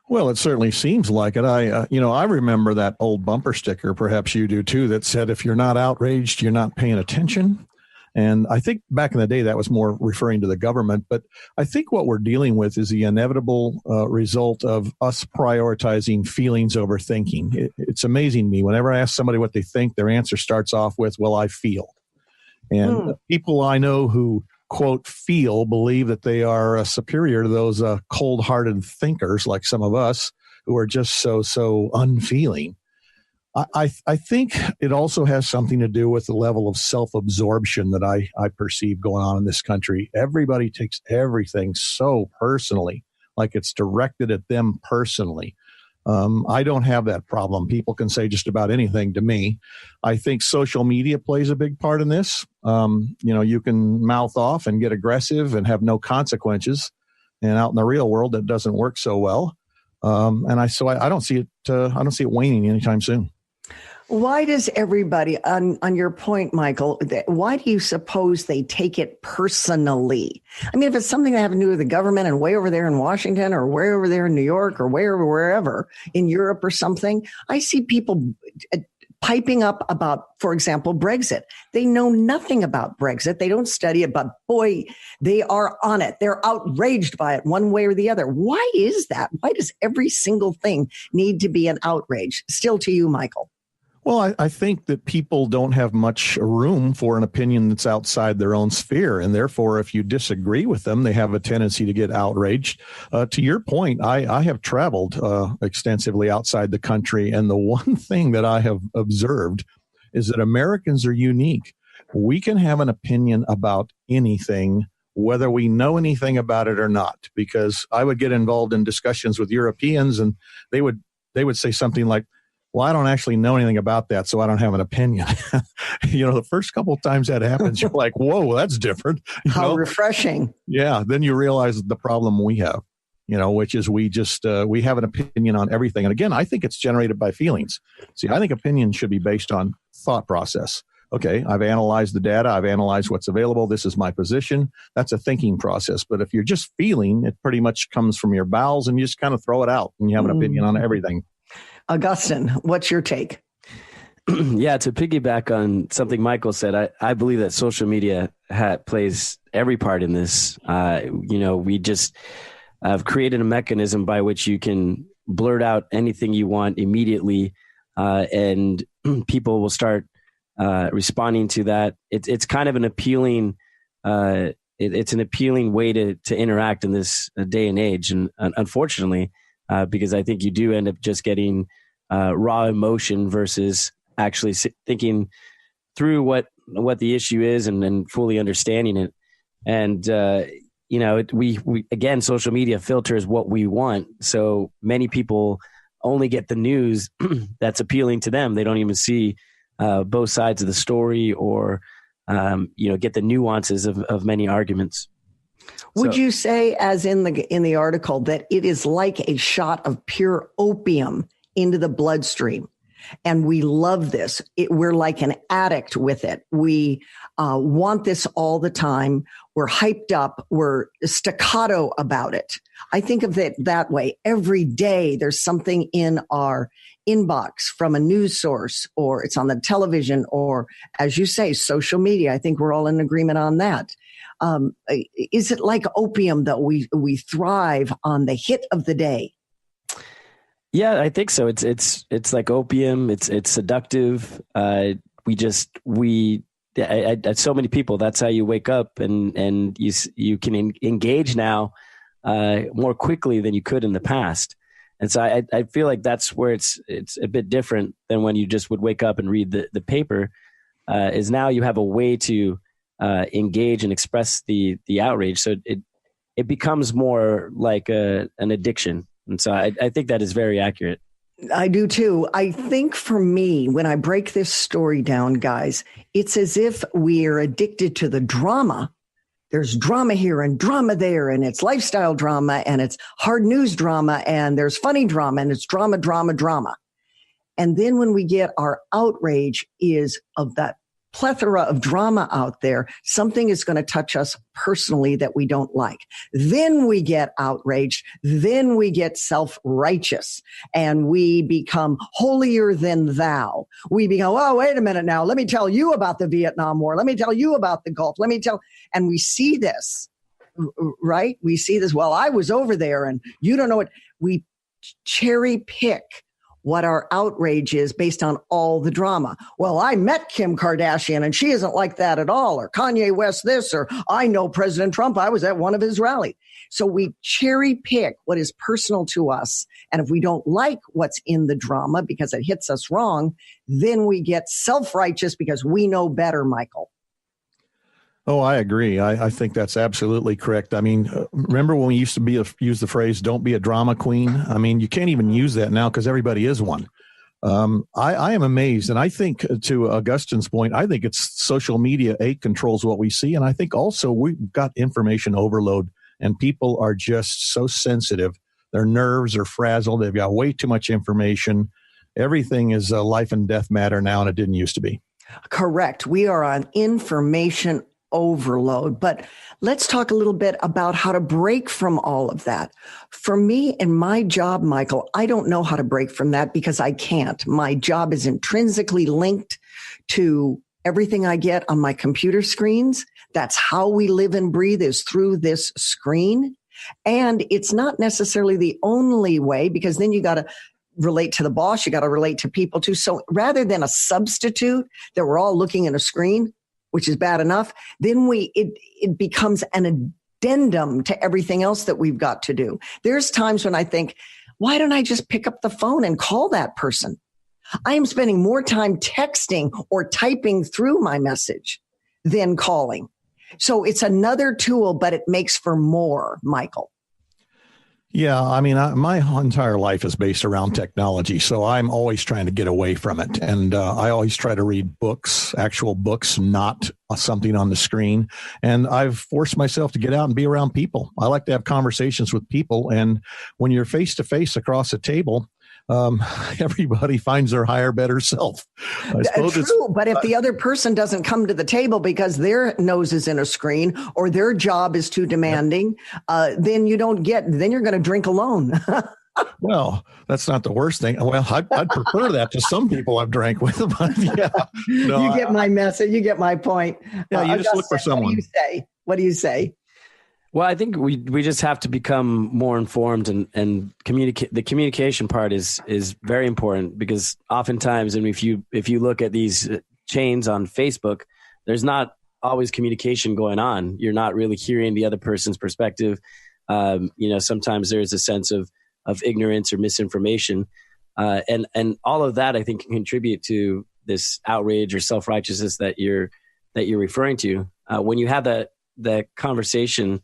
Speaker 2: Well, it certainly seems like it. I remember that old bumper sticker, perhaps you do too, that said, if you're not outraged, you're not paying attention. And I think back in the day that was more referring to the government. But I think what we're dealing with is the inevitable result of us prioritizing feelings over thinking. It's amazing to me. Whenever I ask somebody what they think, their answer starts off with, well, I feel. And people I know who, quote, feel, believe that they are superior to those cold-hearted thinkers like some of us who are just so unfeeling. I think it also has something to do with the level of self-absorption that I perceive going on in this country. Everybody takes everything so personally, like it's directed at them personally. I don't have that problem. People can say just about anything to me. I think social media plays a big part in this. You can mouth off and get aggressive and have no consequences. And out in the real world, that doesn't work so well. I don't see it. I don't see it waning anytime soon.
Speaker 1: Why does everybody, on your point, Michael, why do you suppose they take it personally? I mean, if it's something that has to do with the government and way over there in Washington or way over there in New York or wherever in Europe or something, I see people piping up about, for example, Brexit. They know nothing about Brexit. They don't study it, but boy, they are on it. They're outraged by it one way or the other. Why is that? Why does every single thing need to be an outrage? Still to you, Michael.
Speaker 2: Well, I think that people don't have much room for an opinion that's outside their own sphere. And therefore, if you disagree with them, they have a tendency to get outraged. To your point, I have traveled extensively outside the country. And the one thing that I have observed is that Americans are unique. We can have an opinion about anything, whether we know anything about it or not, because I would get involved in discussions with Europeans and they would say something like, well, I don't actually know anything about that, so I don't have an opinion. The first couple of times that happens, you're like, whoa, that's different.
Speaker 1: How refreshing.
Speaker 2: Yeah. Then you realize the problem we have, which is we have an opinion on everything. And again, I think it's generated by feelings. See, I think opinions should be based on thought process. Okay, I've analyzed the data. I've analyzed what's available. This is my position. That's a thinking process. But if you're just feeling, it pretty much comes from your bowels and you just kind of throw it out and you have an opinion on everything.
Speaker 1: Augustine, what's your take?
Speaker 3: Yeah, to piggyback on something Michael said, I believe that social media plays every part in this. We just have created a mechanism by which you can blurt out anything you want immediately, and people will start responding to that. It's kind of an appealing. It's an appealing way to interact in this day and age, and unfortunately. Because I think you do end up just getting raw emotion versus actually thinking through what the issue is and fully understanding it. And we again, social media filters what we want. So many people only get the news that's appealing to them. They don't even see both sides of the story or get the nuances of many arguments.
Speaker 1: Would you say, as in the article, that it is like a shot of pure opium into the bloodstream? And we love this. We're like an addict with it. We want this all the time. We're hyped up. We're staccato about it. I think of it that way. Every day there's something in our inbox from a news source, or it's on the television, or, as you say, social media. I think we're all in agreement on that. Is it like opium that we thrive on the hit of the day?
Speaker 3: Yeah, I think so. It's like opium. It's seductive. So many people, that's how you wake up and you can engage now more quickly than you could in the past. And so I feel like that's where it's a bit different than when you just would wake up and read the paper. Is now you have a way to engage and express the outrage. So it becomes more like an addiction. And so I think that is very accurate.
Speaker 1: I do too. I think for me, when I break this story down, guys, it's as if we are addicted to the drama. There's drama here and drama there, and it's lifestyle drama, and it's hard news drama, and there's funny drama, and it's drama, drama, drama. And then when we get our outrage is of that plethora of drama out there, something is going to touch us personally that we don't like. Then we get outraged. Then we get self-righteous, and we become holier than thou. We become, oh, wait a minute now. Let me tell you about the Vietnam War. Let me tell you about the Gulf. And we see this, right? We see this. Well, I was over there, and you don't know what. We cherry pick what our outrage is based on all the drama. Well, I met Kim Kardashian and she isn't like that at all. Or Kanye West this, or I know President Trump. I was at one of his rallies. So we cherry pick what is personal to us. And if we don't like what's in the drama because it hits us wrong, then we get self-righteous because we know better, Michael.
Speaker 2: Oh, I agree. I think that's absolutely correct. I mean, remember when we used to use the phrase, don't be a drama queen? I mean, you can't even use that now because everybody is one. I am amazed. And I think, to Augustine's point, I think it's social media, controls what we see. And I think also we've got information overload, and people are just so sensitive. Their nerves are frazzled. They've got way too much information. Everything is a life and death matter now, and it didn't used to be.
Speaker 1: Correct. We are on information overload. But let's talk a little bit about how to break from all of that. For me in my job, Michael, I don't know how to break from that because I can't. My job is intrinsically linked to everything I get on my computer screens. That's how we live and breathe, is through this screen. And it's not necessarily the only way, because then you got to relate to the boss. You got to relate to people too. So rather than a substitute that we're all looking at a screen, which is bad enough, then it becomes an addendum to everything else that we've got to do. There's times when I think, why don't I just pick up the phone and call that person? I am spending more time texting or typing through my message than calling. So it's another tool, but it makes for more, Michael.
Speaker 2: Yeah, I mean, my entire life is based around technology, so I'm always trying to get away from it. And I always try to read books, actual books, not something on the screen. And I've forced myself to get out and be around people. I like to have conversations with people. And when you're face to face across a table, everybody finds their higher, better self.
Speaker 1: True, but if the other person doesn't come to the table because their nose is in a screen or their job is too demanding, then you're going to drink alone.
Speaker 2: Well, that's not the worst thing. Well, I'd prefer that to some people I've drank with, but yeah. No,
Speaker 1: you get my message. You get my point.
Speaker 2: Yeah, you just look for someone.
Speaker 1: What do you say?
Speaker 3: Well, I think we just have to become more informed and communicate. The communication part is very important, because oftentimes, and if you look at these chains on Facebook, there's not always communication going on. You're not really hearing the other person's perspective. Sometimes there's a sense of ignorance or misinformation, and all of that I think can contribute to this outrage or self-righteousness that you're referring to. When you have that conversation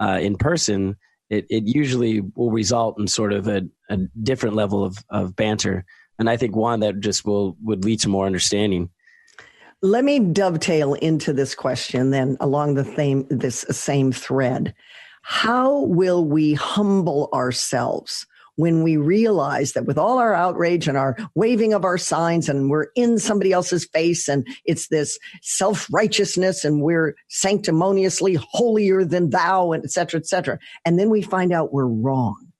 Speaker 3: in person, it usually will result in sort of a different level of banter. And I think one that just would lead to more understanding.
Speaker 1: Let me dovetail into this question then along this same thread. How will we humble ourselves when we realize that with all our outrage and our waving of our signs, and we're in somebody else's face, and it's this self-righteousness, and we're sanctimoniously holier than thou, and et cetera, et cetera. And then we find out we're wrong.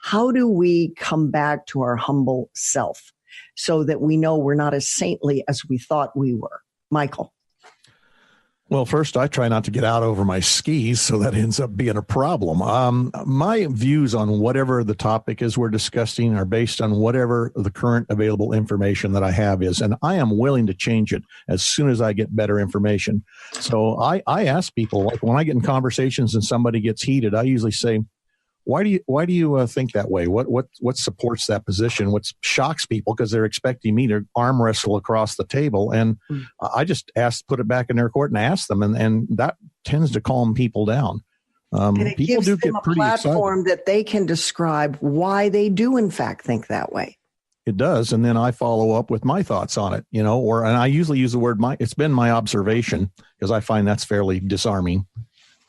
Speaker 1: How do we come back to our humble self so that we know we're not as saintly as we thought we were? Michael.
Speaker 2: Well, first, I try not to get out over my skis, so that ends up being a problem. My views on whatever the topic is we're discussing are based on whatever the current available information that I have is, and I am willing to change it as soon as I get better information. So I ask people, like when I get in conversations and somebody gets heated, I usually say, Why do you think that way? What supports that position? What shocks people because they're expecting me to arm wrestle across the table, and I just put it back in their court and ask them, and that tends to calm people down.
Speaker 1: And it
Speaker 2: people
Speaker 1: gives
Speaker 2: do
Speaker 1: them
Speaker 2: get
Speaker 1: a
Speaker 2: pretty
Speaker 1: platform
Speaker 2: excited.
Speaker 1: that they can describe why they do in fact think that way.
Speaker 2: It does, and then I follow up with my thoughts on it, and I usually use the word it's been my observation, because I find that's fairly disarming.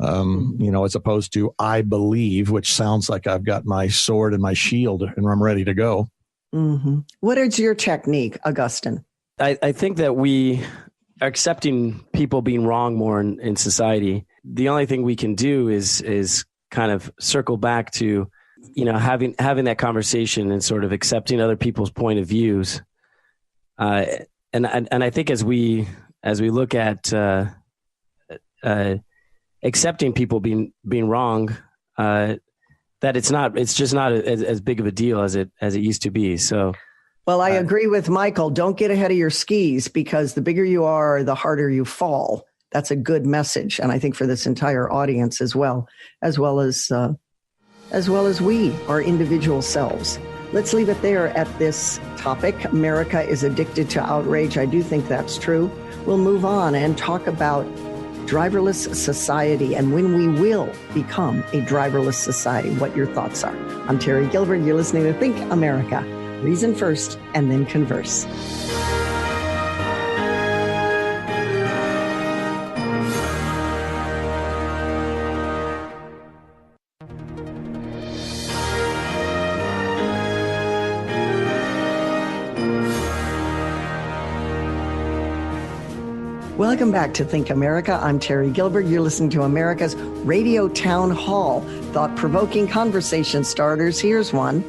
Speaker 2: As opposed to I believe, which sounds like I've got my sword and my shield and I'm ready to go.
Speaker 1: Mm-hmm. What is your technique, Augustine?
Speaker 3: I think that we are accepting people being wrong more in society. The only thing we can do is kind of circle back to, having that conversation and sort of accepting other people's point of views. And I think as we look at accepting people being wrong, that it's just not as big of a deal as it used to be. So,
Speaker 1: well, I agree with Michael. Don't get ahead of your skis, because the bigger you are, the harder you fall. That's a good message, and I think for this entire audience as well as we, our individual selves. Let's leave it there at this topic. America is addicted to outrage. I do think that's true. We'll move on and talk about driverless society and when we will become a driverless society, what your thoughts are. I'm Terry Gilbert. You're listening to Think America. Reason first and then converse. Welcome back to Think America. I'm Terry Gilbert. You're listening to America's Radio Town Hall, thought-provoking conversation starters. Here's one.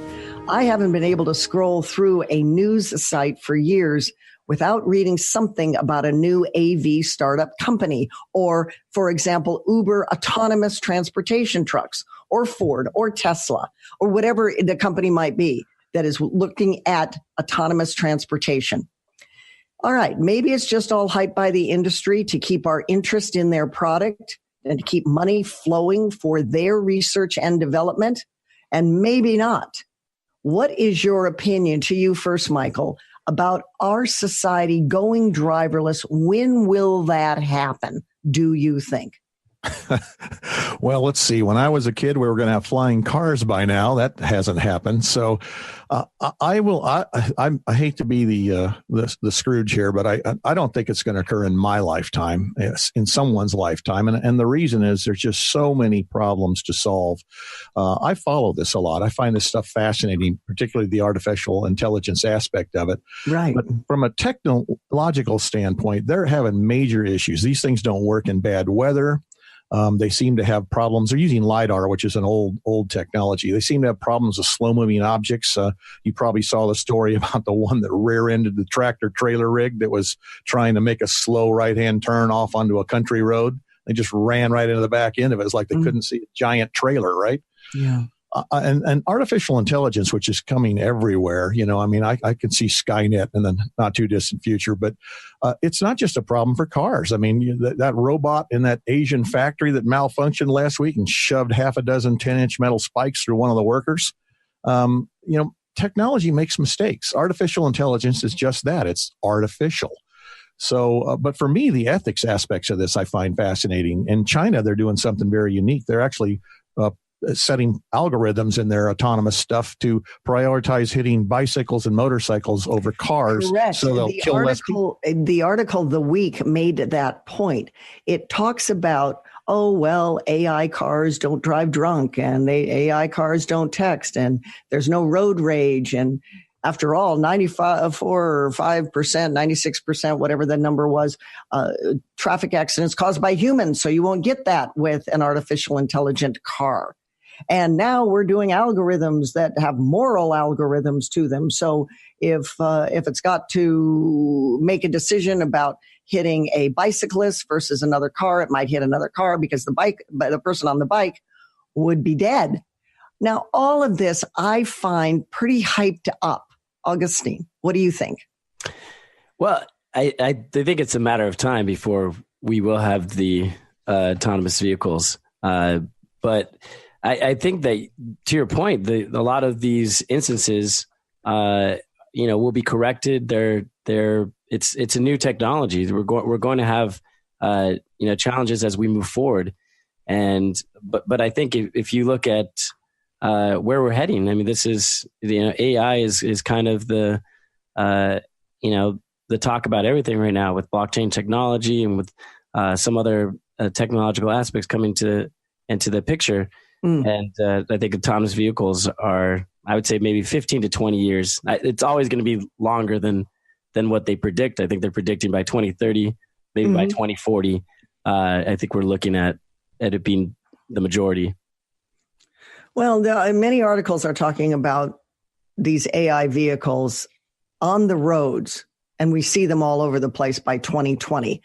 Speaker 1: I haven't been able to scroll through a news site for years without reading something about a new AV startup company, or, for example, Uber autonomous transportation trucks, or Ford, or Tesla, or whatever the company might be that is looking at autonomous transportation. All right, maybe it's just all hyped by the industry to keep our interest in their product and to keep money flowing for their research and development, and maybe not. What is your opinion, to you first, Michael, about our society going driverless? When will that happen, do you think?
Speaker 2: Well, let's see. When I was a kid, we were going to have flying cars by now. That hasn't happened. So I hate to be the Scrooge here, but I don't think it's going to occur in my lifetime. It's in someone's lifetime. And the reason is there's just so many problems to solve. I follow this a lot. I find this stuff fascinating, particularly the artificial intelligence aspect of it.
Speaker 1: Right.
Speaker 2: But from a technological standpoint, they're having major issues. These things don't work in bad weather. They seem to have problems. They're using LiDAR, which is an old technology. They seem to have problems with slow-moving objects. You probably saw the story about the one that rear-ended the tractor-trailer rig that was trying to make a slow right-hand turn off onto a country road. They just ran right into the back end of it. It's like they couldn't see a giant trailer, right?
Speaker 1: Yeah.
Speaker 2: And artificial intelligence, which is coming everywhere, I can see Skynet in the not too distant future, but it's not just a problem for cars. I mean, that robot in that Asian factory that malfunctioned last week and shoved half a dozen 10-inch metal spikes through one of the workers. Technology makes mistakes. Artificial intelligence is just that. It's artificial. So, but for me, the ethics aspects of this I find fascinating. In China, they're doing something very unique. They're actually setting algorithms in their autonomous stuff to prioritize hitting bicycles and motorcycles over cars.
Speaker 1: Correct.
Speaker 2: So they'll kill less people.
Speaker 1: The article The Week made that point. It talks about, AI cars don't drive drunk, and AI cars don't text, and there's no road rage. And after all, 95% or 5%, 96%, whatever the number was, traffic accidents caused by humans. So you won't get that with an artificial intelligent car. And now we're doing algorithms that have moral algorithms to them. So if it's got to make a decision about hitting a bicyclist versus another car, it might hit another car because the person on the bike would be dead. Now, all of this I find pretty hyped up. Augustine, what do you think?
Speaker 3: Well, I think it's a matter of time before we will have the autonomous vehicles. But I think that, to your point, a lot of these instances, will be corrected. It's a new technology. We're going to have challenges as we move forward, but I think if you look at where we're heading, I mean, this is AI is kind of the talk about everything right now with blockchain technology and with some other technological aspects coming into the picture. And I think autonomous vehicles are, I would say, maybe 15 to 20 years. It's always going to be longer than what they predict. I think they're predicting by 2030, maybe by 2040. I think we're looking at it being the majority.
Speaker 1: Well, many articles are talking about these AI vehicles on the roads, and we see them all over the place by 2020.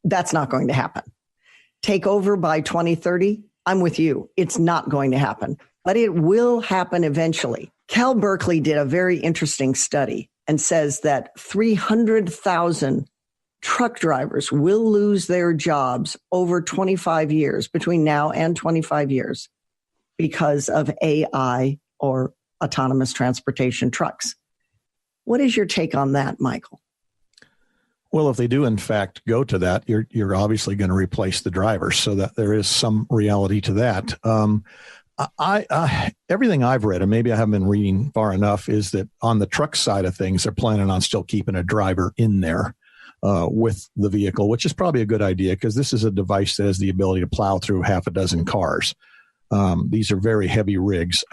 Speaker 1: That's not going to happen. Take over by 2030. I'm with you. It's not going to happen, but it will happen eventually. Cal Berkeley did a very interesting study and says that 300,000 truck drivers will lose their jobs over 25 years, between now and 25 years, because of AI or autonomous transportation trucks. What is your take on that, Michael?
Speaker 2: Well, if they do, in fact, go to that, you're obviously going to replace the driver, so that there is some reality to that. Everything I've read, and maybe I haven't been reading far enough, is that on the truck side of things, they're planning on still keeping a driver in there with the vehicle, which is probably a good idea because this is a device that has the ability to plow through half a dozen cars. These are very heavy rigs.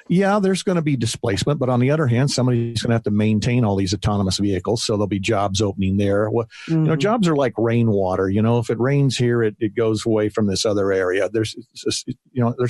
Speaker 2: There's going to be displacement, but on the other hand, somebody's going to have to maintain all these autonomous vehicles. So there'll be jobs opening there. Well, jobs are like rainwater. If it rains here, it goes away from this other area. There's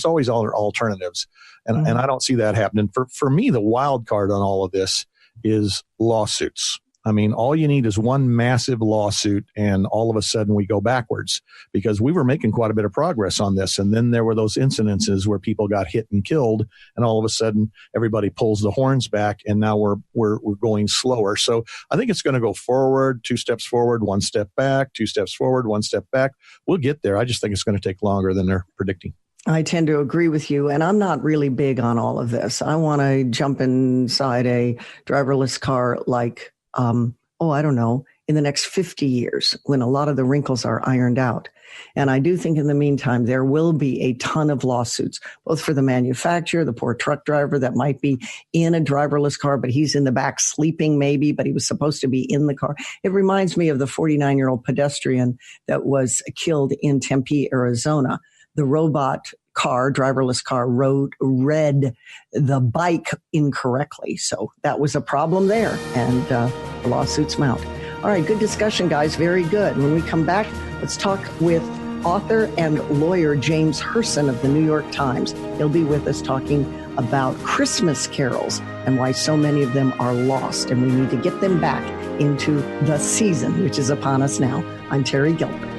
Speaker 2: always other alternatives. And I don't see that happening. For me, the wild card on all of this is lawsuits. I mean, all you need is one massive lawsuit, and all of a sudden we go backwards because we were making quite a bit of progress on this. And then there were those incidences where people got hit and killed, and all of a sudden everybody pulls the horns back, and now we're going slower. So I think it's going to go forward, 2 steps forward, 1 step back, 2 steps forward, 1 step back. We'll get there. I just think it's going to take longer than they're predicting.
Speaker 1: I tend to agree with you, and I'm not really big on all of this. I want to jump inside a driverless car like, I don't know, in the next 50 years when a lot of the wrinkles are ironed out. And I do think in the meantime, there will be a ton of lawsuits, both for the manufacturer, the poor truck driver that might be in a driverless car, but he's in the back sleeping maybe, but he was supposed to be in the car. It reminds me of the 49-year-old pedestrian that was killed in Tempe, Arizona. The robot driverless car, read the bike incorrectly. So that was a problem there, and the lawsuits mount. All right, good discussion, guys. Very good. When we come back, let's talk with author and lawyer James Herson of the New York Times. He'll be with us talking about Christmas carols and why so many of them are lost, and we need to get them back into the season, which is upon us now. I'm Terry Gilbert.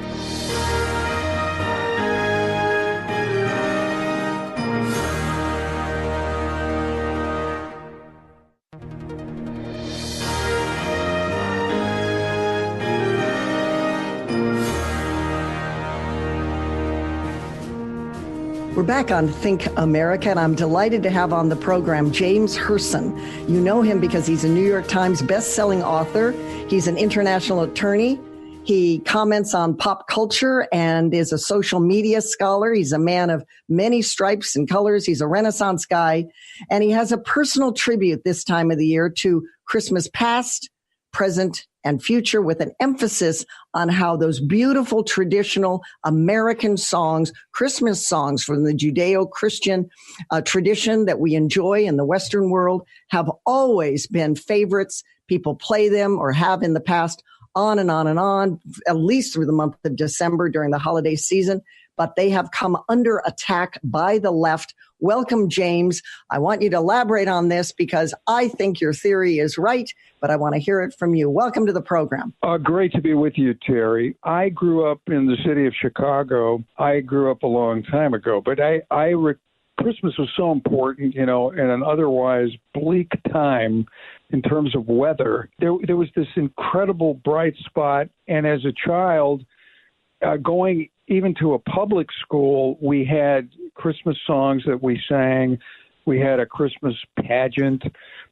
Speaker 1: We're back on Think America, and I'm delighted to have on the program James Herson. You know him because he's a New York Times best-selling author. He's an international attorney. He comments on pop culture and is a social media scholar. He's a man of many stripes and colors. He's a Renaissance guy, and he has a personal tribute this time of the year to Christmas past, present, and future, with an emphasis on how those beautiful traditional American songs, Christmas songs from the Judeo-Christian tradition that we enjoy in the Western world, have always been favorites. People play them or have in the past on and on and on, at least through the month of December during the holiday season. But they have come under attack by the left. Welcome, James. I want you to elaborate on this because I think your theory is right, but I want to hear it from you. Welcome to the program.
Speaker 7: Great to be with you, Terry. I grew up in the city of Chicago. I grew up a long time ago, but Christmas was so important, in an otherwise bleak time in terms of weather. There was this incredible bright spot, and as a child, going even to a public school, we had Christmas songs that we sang. We had a Christmas pageant,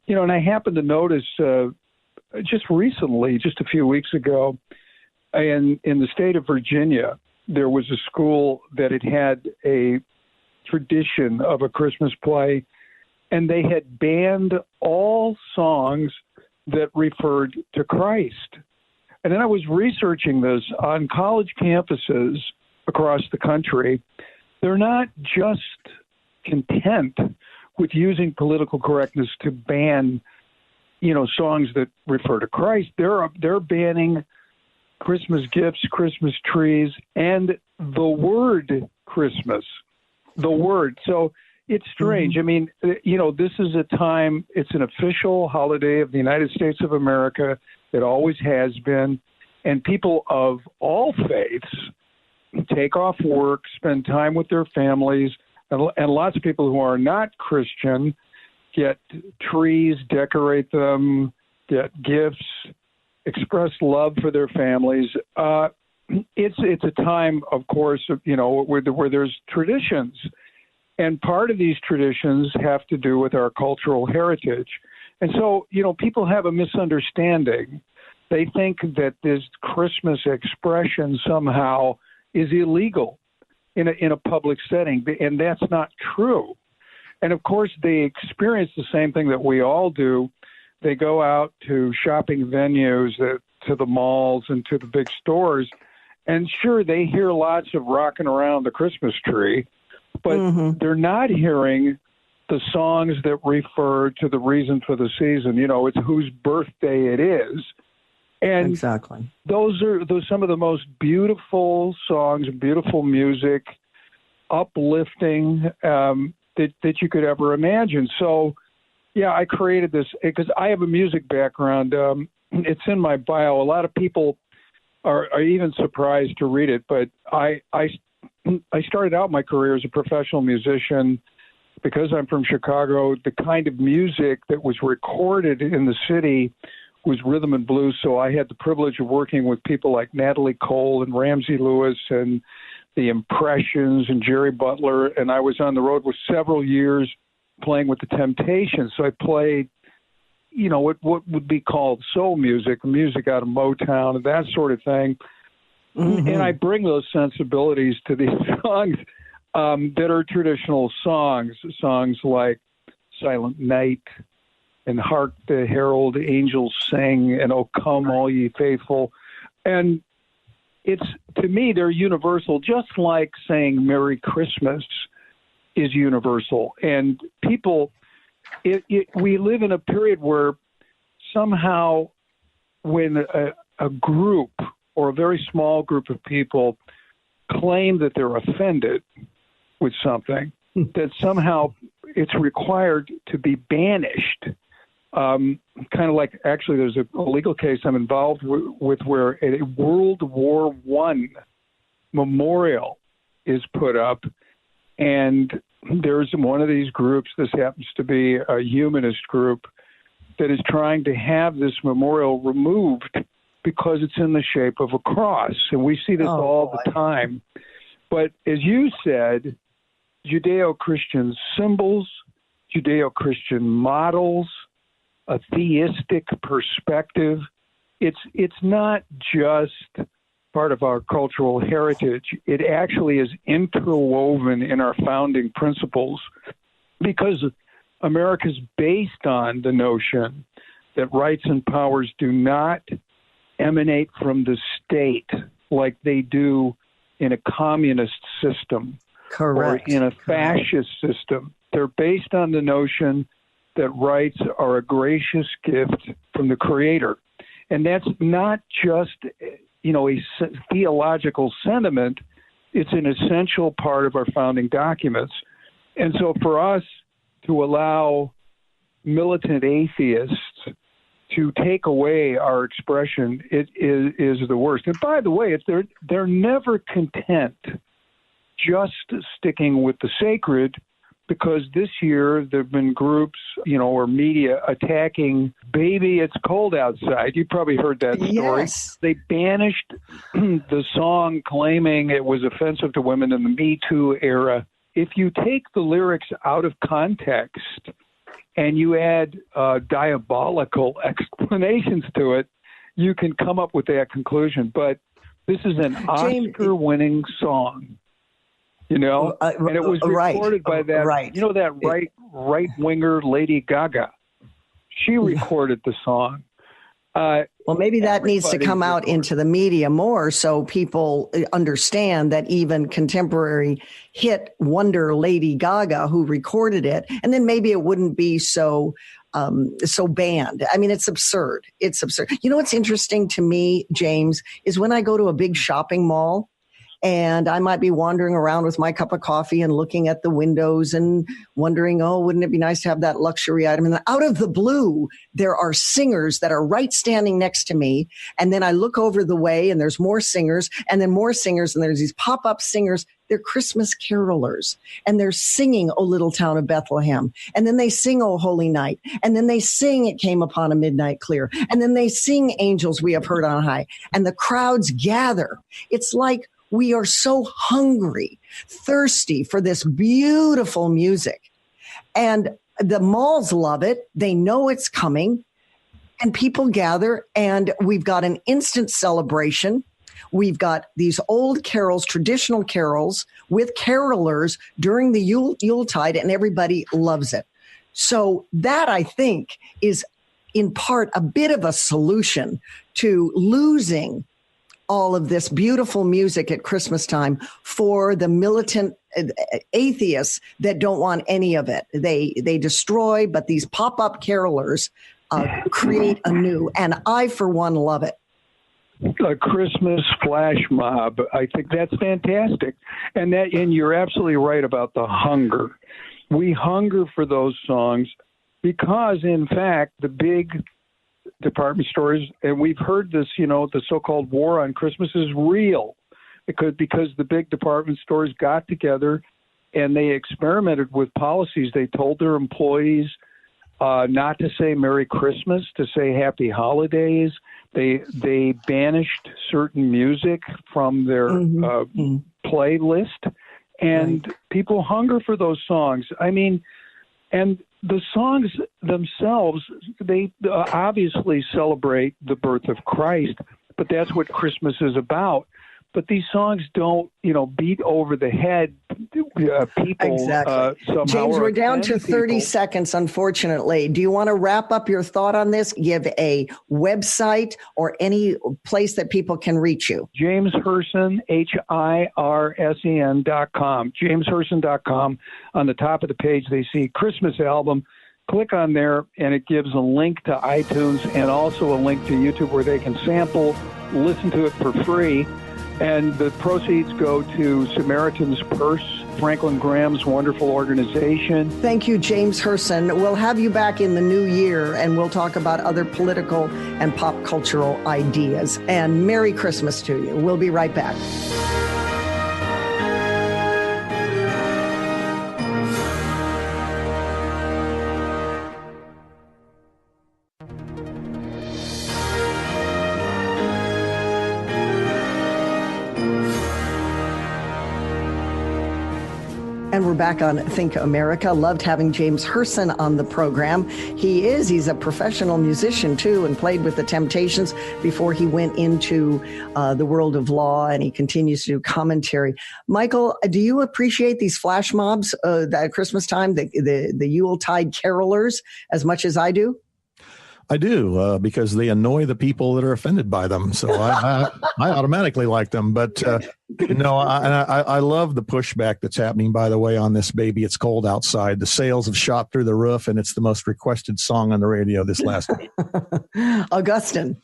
Speaker 7: and I happened to notice just recently, just a few weeks ago, in the state of Virginia, there was a school that had a tradition of a Christmas play, and they had banned all songs that referred to Christ. And then I was researching this on college campuses across the country. They're not just content with using political correctness to ban, songs that refer to Christ. They're banning Christmas gifts, Christmas trees, and the word Christmas. The word. So it's strange. I mean, this is a time, it's an official holiday of the United States of America. It always has been. And people of all faiths take off work, spend time with their families, and lots of people who are not Christian get trees, decorate them, get gifts, express love for their families. It's a time, of course, where there's traditions. And part of these traditions have to do with our cultural heritage. And so, people have a misunderstanding. They think that this Christmas expression somehow is illegal in a public setting, and that's not true. And of course, they experience the same thing that we all do. They go out to shopping venues, to the malls and to the big stores, and sure, they hear lots of rocking around the Christmas tree, but they're not hearing the songs that refer to the reason for the season. It's whose birthday it is. And
Speaker 1: exactly.
Speaker 7: Those are some of the most beautiful songs, beautiful music, uplifting that you could ever imagine. So, yeah, I created this because I have a music background. It's in my bio. A lot of people are even surprised to read it, but I started out my career as a professional musician because I'm from Chicago. The kind of music that was recorded in the city was rhythm and blues. So I had the privilege of working with people like Natalie Cole and Ramsey Lewis and the Impressions and Jerry Butler. And I was on the road with several years playing with the Temptations. So I played, what would be called soul music out of Motown and that sort of thing. And I bring those sensibilities to these songs that are traditional songs like Silent Night and Hark the Herald Angels Sing and Oh Come All Ye Faithful. And to me, they're universal, just like saying Merry Christmas is universal. And people, we live in a period where somehow when a group or a very small group of people claim that they're offended with something, that somehow it's required to be banished. Kind of like, actually, there's a legal case I'm involved with where a World War I memorial is put up, and there's one of these groups, this happens to be a humanist group, that is trying to have this memorial removed because it's in the shape of a cross. And we see this all the time. But as you said, Judeo-Christian symbols, Judeo-Christian models, a theistic perspective, it's not just part of our cultural heritage. It actually is interwoven in our founding principles because America's based on the notion that rights and powers do not emanate from the state like they do in a communist system.
Speaker 1: Correct.
Speaker 7: Or in a fascist system. They're based on the notion that rights are a gracious gift from the Creator. And that's not just, a theological sentiment. It's an essential part of our founding documents. And so for us to allow militant atheists to take away our expression, it is the worst. And by the way, they're never content just sticking with the sacred. because this year there have been groups, or media attacking Baby It's Cold Outside. You probably heard that story.
Speaker 1: Yes.
Speaker 7: They banished the song, claiming it was offensive to women in the Me Too era. If you take the lyrics out of context and you add diabolical explanations to it, you can come up with that conclusion. But this is an Oscar-winning song. And it was recorded by that, that right-winger Lady Gaga. She recorded the song.
Speaker 1: Well, maybe that needs to come out into the media more so people understand that even contemporary hit wonder Lady Gaga, who recorded it, and then maybe it wouldn't be so banned. I mean, it's absurd. It's absurd. You know what's interesting to me, James, is when I go to a big shopping mall, and I might be wandering around with my cup of coffee and looking at the windows and wondering, wouldn't it be nice to have that luxury item? And out of the blue, there are singers that are right standing next to me. And then I look over the way and there's more singers and then more singers. And there's these pop-up singers. They're Christmas carolers. And they're singing, O Little Town of Bethlehem. And then they sing, O Holy Night. And then they sing, It Came Upon a Midnight Clear. And then they sing, Angels We Have Heard on High. And the crowds gather. It's like, we are so hungry, thirsty for this beautiful music. And the malls love it. They know it's coming. And people gather. And we've got an instant celebration. We've got these old carols, traditional carols with carolers during the Yuletide, and everybody loves it. So that, I think, is in part a bit of a solution to losing all of this beautiful music at Christmas time for the militant atheists that don't want any of it. They destroy, but these pop-up carolers create anew. And I, for one, love it.
Speaker 7: A Christmas flash mob. I think that's fantastic. And you're absolutely right about the hunger. We hunger for those songs because, in fact, the big department stores, and we've heard this, the so-called war on Christmas is real because the big department stores got together and they experimented with policies. They told their employees not to say Merry Christmas, to say Happy Holidays. They banished certain music from their playlist, and people hunger for those songs. I mean, and the songs themselves, they obviously celebrate the birth of Christ, but that's what Christmas is about. But these songs don't, beat over the head people.
Speaker 1: Exactly. James, we're down to 30 seconds, unfortunately. Do you want to wrap up your thought on this? Give a website or any place that people can reach you.
Speaker 7: James Hirson, HIRSEN.com. JamesHirson.com. On the top of the page, they see Christmas album. Click on there, and it gives a link to iTunes and also a link to YouTube where they can sample, listen to it for free. And the proceeds go to Samaritan's Purse, Franklin Graham's wonderful organization.
Speaker 1: Thank you, James Hirson. We'll have you back in the new year, and we'll talk about other political and pop cultural ideas. And Merry Christmas to you. We'll be right back. And we're back on Think America. Loved having James Hirson on the program. He's a professional musician too, and played with the Temptations before he went into the world of law, and he continues to do commentary. Michael, do you appreciate these flash mobs at Christmas time, the Yuletide carolers, as much as I do?
Speaker 2: I do, because they annoy the people that are offended by them. So I automatically like them. But, I love the pushback that's happening, by the way, on this Baby It's Cold Outside. The sales have shot through the roof, and it's the most requested song on the radio this last week.
Speaker 1: Augustine.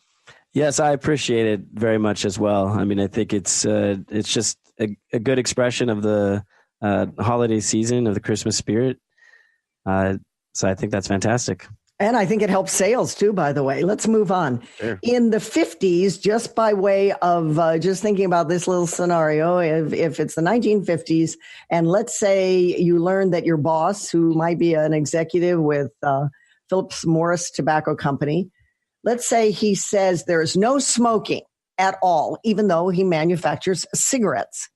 Speaker 3: Yes, I appreciate it very much as well. I mean, I think it's just a good expression of the holiday season, of the Christmas spirit. So I think that's fantastic.
Speaker 1: And I think it helps sales too, by the way. Let's move on.
Speaker 3: Sure.
Speaker 1: In the 50s, just by way of just thinking about this little scenario, if it's the 1950s, and let's say you learn that your boss, who might be an executive with Philip Morris Tobacco Company, let's say he says there is no smoking at all, even though he manufactures cigarettes.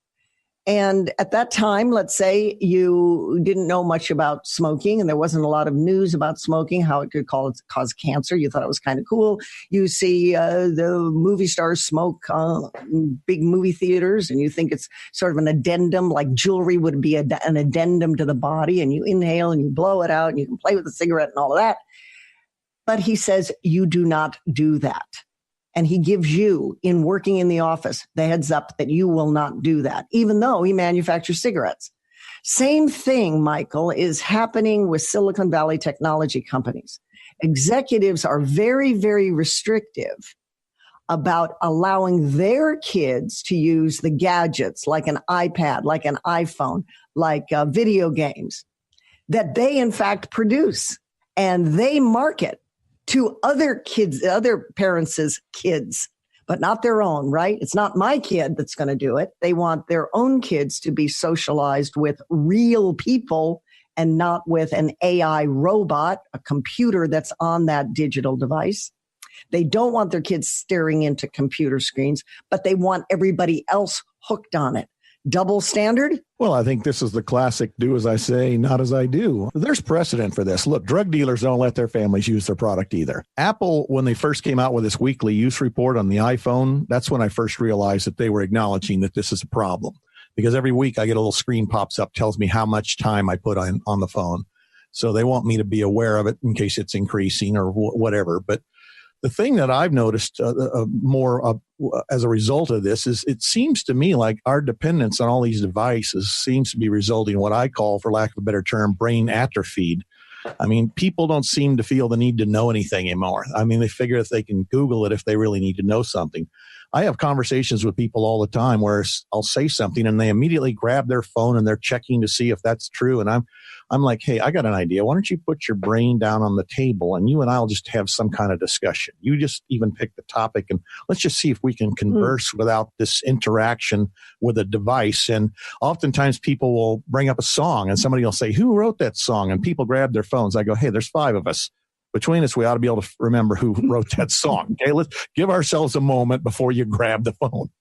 Speaker 1: And at that time, let's say you didn't know much about smoking and there wasn't a lot of news about smoking, how it could cause cancer. You thought it was kind of cool. You see the movie stars smoke in big movie theaters and you think it's sort of an addendum, like jewelry would be an addendum to the body, and you inhale and you blow it out and you can play with the cigarette and all of that. But he says you do not do that. And he gives you, in working in the office, the heads up that you will not do that, even though he manufactures cigarettes. Same thing, Michael, is happening with Silicon Valley technology companies. Executives are very, very restrictive about allowing their kids to use the gadgets like an iPad, like an iPhone, like video games that they, in fact, produce and they market to other kids, other parents' kids, but not their own, right? It's not my kid that's going to do it. They want their own kids to be socialized with real people and not with an AI robot, a computer that's on that digital device. They don't want their kids staring into computer screens, but they want everybody else hooked on it. Double standard?
Speaker 2: Well, I think this is the classic do as I say, not as I do. There's precedent for this. Look, drug dealers don't let their families use their product either. Apple, when they first came out with this weekly use report on the iPhone, that's when I first realized that they were acknowledging that this is a problem. Because every week I get a little screen pops up, tells me how much time I put on the phone. So they want me to be aware of it in case it's increasing or whatever. But the thing that I've noticed more as a result of this is it seems to me like our dependence on all these devices seems to be resulting in what I call, for lack of a better term, brain atrophy. I mean, people don't seem to feel the need to know anything anymore. I mean, they figure if they can Google it if they really need to know something. I have conversations with people all the time where I'll say something and they immediately grab their phone and they're checking to see if that's true. And I'm like, hey, I got an idea. Why don't you put your brain down on the table and you and I'll just have some kind of discussion. You just even pick the topic and let's just see if we can converse without this interaction with a device. And oftentimes people will bring up a song and somebody will say, who wrote that song? And people grab their phones. I go, hey, there's 5 of us. Between us, we ought to be able to remember who wrote that song. Okay, let's give ourselves a moment before you grab the phone.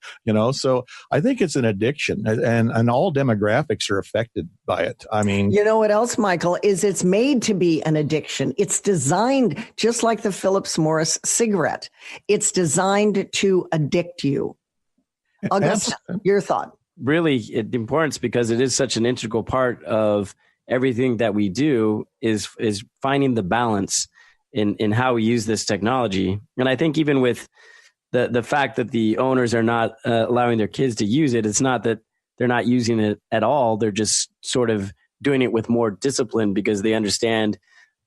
Speaker 2: So I think it's an addiction, and all demographics are affected by it. I mean,
Speaker 1: you know what else, Michael, is it's made to be an addiction. It's designed just like the Philip Morris cigarette. It's designed to addict you. August, your thought?
Speaker 3: Really, the importance, because it is such an integral part of everything that we do, is finding the balance in how we use this technology. And I think even with the fact that the owners are not allowing their kids to use it, it's not that they're not using it at all. They're just sort of doing it with more discipline because they understand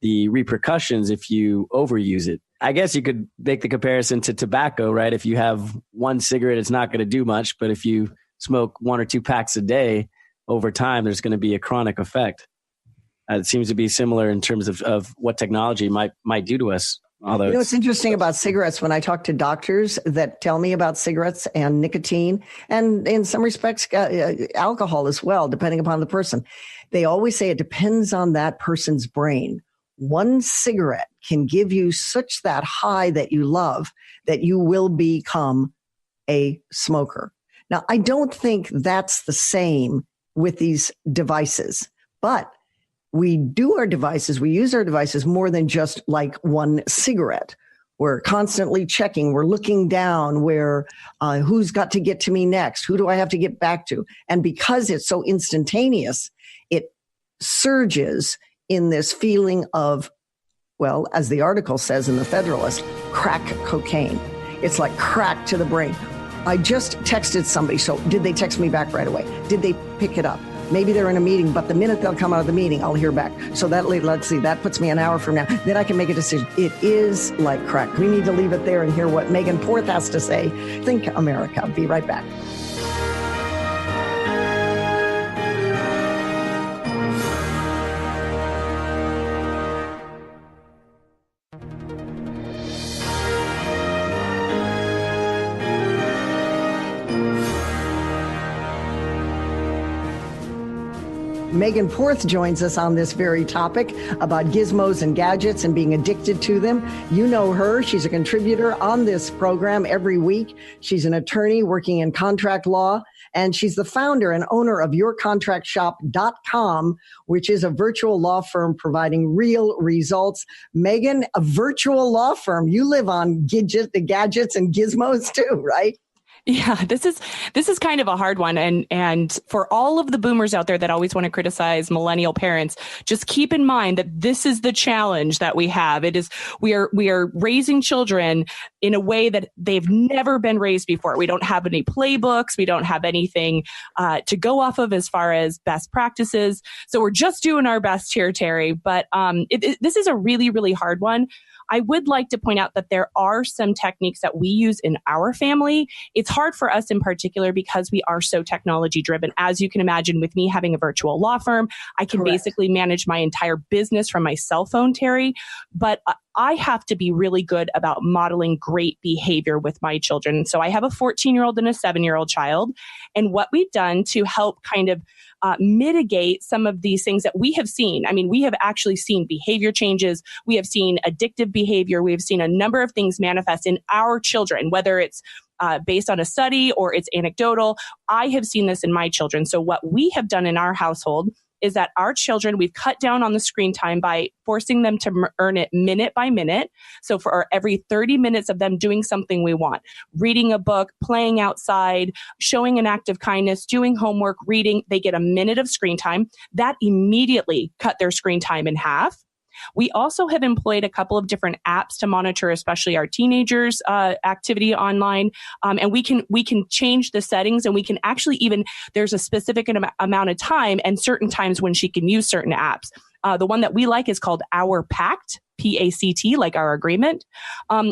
Speaker 3: the repercussions if you overuse it. I guess you could make the comparison to tobacco, right? If you have one cigarette, it's not going to do much. But if you smoke 1 or 2 packs a day, over time, there's going to be a chronic effect. It seems to be similar in terms of what technology might do to us. Although
Speaker 1: it's interesting about cigarettes. When I talk to doctors that tell me about cigarettes and nicotine, and in some respects, alcohol as well, depending upon the person, they always say it depends on that person's brain. One cigarette can give you such that high that you love that you will become a smoker. Now, I don't think that's the same with these devices, but we do our devices, we use our devices more than just like one cigarette. We're constantly checking, we're looking down, who's got to get to me next? Who do I have to get back to? And because it's so instantaneous, it surges in this feeling of, well, as the article says in the Federalist, crack cocaine. It's like crack to the brain. I just texted somebody, so did they text me back right away? Did they pick it up? Maybe they're in a meeting, but the minute they'll come out of the meeting, I'll hear back. So let's see, that puts me an hour from now. Then I can make a decision. It is like crack. We need to leave it there and hear what Megan Porth has to say. Think America. Be right back. Megan Porth joins us on this very topic about gizmos and gadgets and being addicted to them. You know her. She's a contributor on this program every week. She's an attorney working in contract law, and she's the founder and owner of yourcontractshop.com, which is a virtual law firm providing real results. Megan, a virtual law firm. You live on gadgets and gizmos too, right?
Speaker 6: Yeah, this is kind of a hard one. And for all of the boomers out there that always want to criticize millennial parents, just keep in mind that this is the challenge that we have. We are raising children in a way that they've never been raised before. We don't have any playbooks. We don't have anything to go off of as far as best practices. So we're just doing our best here, Terry. But this is a really, really hard one. I would like to point out that there are some techniques that we use in our family. It's hard for us in particular because we are so technology driven. As you can imagine, with me having a virtual law firm, I can basically manage my entire business from my cell phone, Terry. But I have to be really good about modeling great behavior with my children. So I have a 14-year-old and a 7-year-old child. And what we've done to help kind of mitigate some of these things that we have seen. I mean, we have actually seen behavior changes. We have seen addictive behavior. We have seen a number of things manifest in our children, whether it's based on a study or it's anecdotal. I have seen this in my children. So what we have done in our household is that our children, we've cut down on the screen time by forcing them to earn it minute by minute. So for every 30 minutes of them doing something we want, reading a book, playing outside, showing an act of kindness, doing homework, reading, they get a minute of screen time. That immediately cut their screen time in half. We also have employed a couple of different apps to monitor, especially our teenagers' activity online. And we can change the settings, and we can actually there's a specific amount of time and certain times when she can use certain apps. The one that we like is called Our Pact, PACT, like our agreement.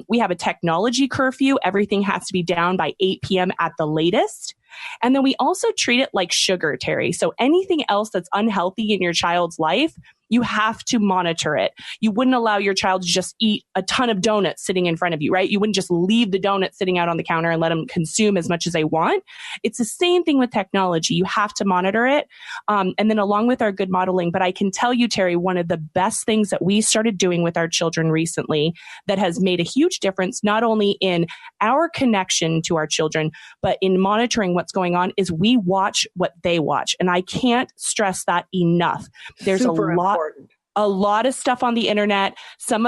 Speaker 6: We have a technology curfew. Everything has to be down by 8 p.m. at the latest. And then we also treat it like sugar, Terry. So anything else that's unhealthy in your child's life, you have to monitor it. You wouldn't allow your child to just eat a ton of donuts sitting in front of you, right? You wouldn't just leave the donuts sitting out on the counter and let them consume as much as they want. It's the same thing with technology. You have to monitor it. And then along with our good modeling, but I can tell you, Terry, one of the best things that we started doing with our children recently that has made a huge difference, not only in our connection to our children, but in monitoring what's going on, is we watch what they watch. And I can't stress that enough. There's a lot of stuff on the internet.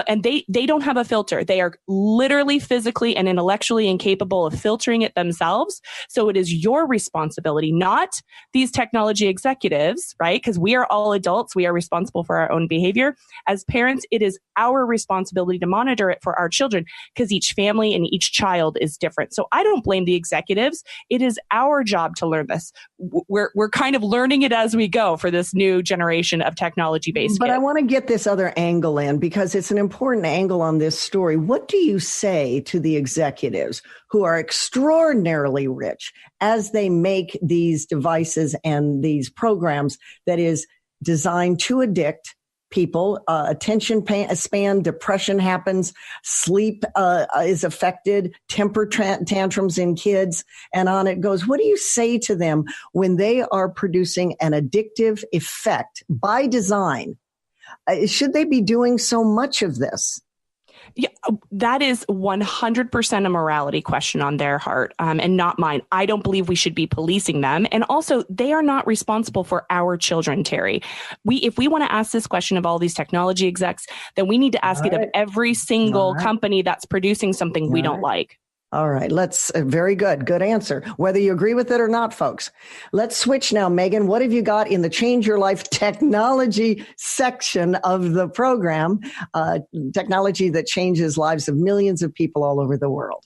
Speaker 6: And they don't have a filter. They are literally physically and intellectually incapable of filtering it themselves. So it is your responsibility, not these technology executives, right? Because we are all adults. We are responsible for our own behavior. As parents, it is our responsibility to monitor it for our children, because each family and each child is different. So I don't blame the executives. It is our job to learn this. We're kind of learning it as we go for this new generation of technology-based
Speaker 1: But
Speaker 6: kids.
Speaker 1: I want to get this other angle in, because it's an important angle on this story. What do you say to the executives who are extraordinarily rich as they make these devices and these programs that is designed to addict people? Attention span, depression happens, sleep is affected, temper tantrums in kids, and on it goes. What do you say to them when they are producing an addictive effect by design? Should they be doing so much of this?
Speaker 6: Yeah, that is 100% a morality question on their part, and not mine. I don't believe we should be policing them. And also, they are not responsible for our children, Terry. If we want to ask this question of all these technology execs, then we need to ask it of every single company that's producing something we don't like.
Speaker 1: All right. Very good. Good answer. Whether you agree with it or not, folks. Let's switch now. Megan, what have you got in the Change Your Life technology section of the program? Technology that changes lives of millions of people all over the world.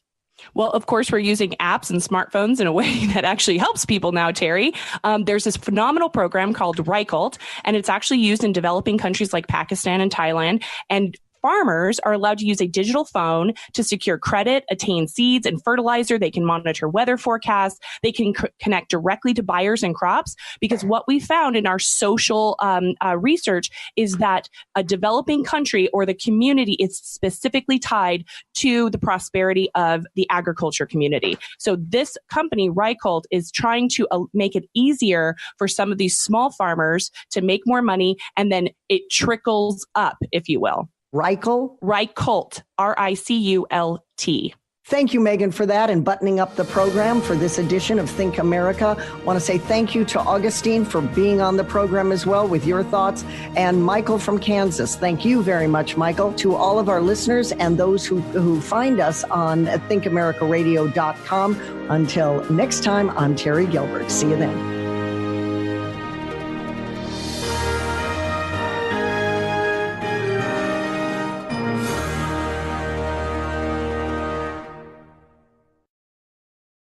Speaker 6: Well, of course, we're using apps and smartphones in a way that actually helps people now, Terry. There's this phenomenal program called Reichelt, and it's actually used in developing countries like Pakistan and Thailand. And farmers are allowed to use a digital phone to secure credit, attain seeds and fertilizer. They can monitor weather forecasts. They can connect directly to buyers and crops, because what we found in our social research is that a developing country or the community is specifically tied to the prosperity of the agriculture community. So this company, Reichelt, is trying to make it easier for some of these small farmers to make more money, and then it trickles up, if you will.
Speaker 1: Reichelt?
Speaker 6: Reichelt, R-I-C-U-L-T.
Speaker 1: Thank you, Megan, for that and buttoning up the program for this edition of Think America. I want to say thank you to Augustine for being on the program as well with your thoughts, and Michael from Kansas. Thank you very much, Michael. To all of our listeners and those who find us on thinkamericaradio.com. Until next time, I'm Terry Gilbert. See you then.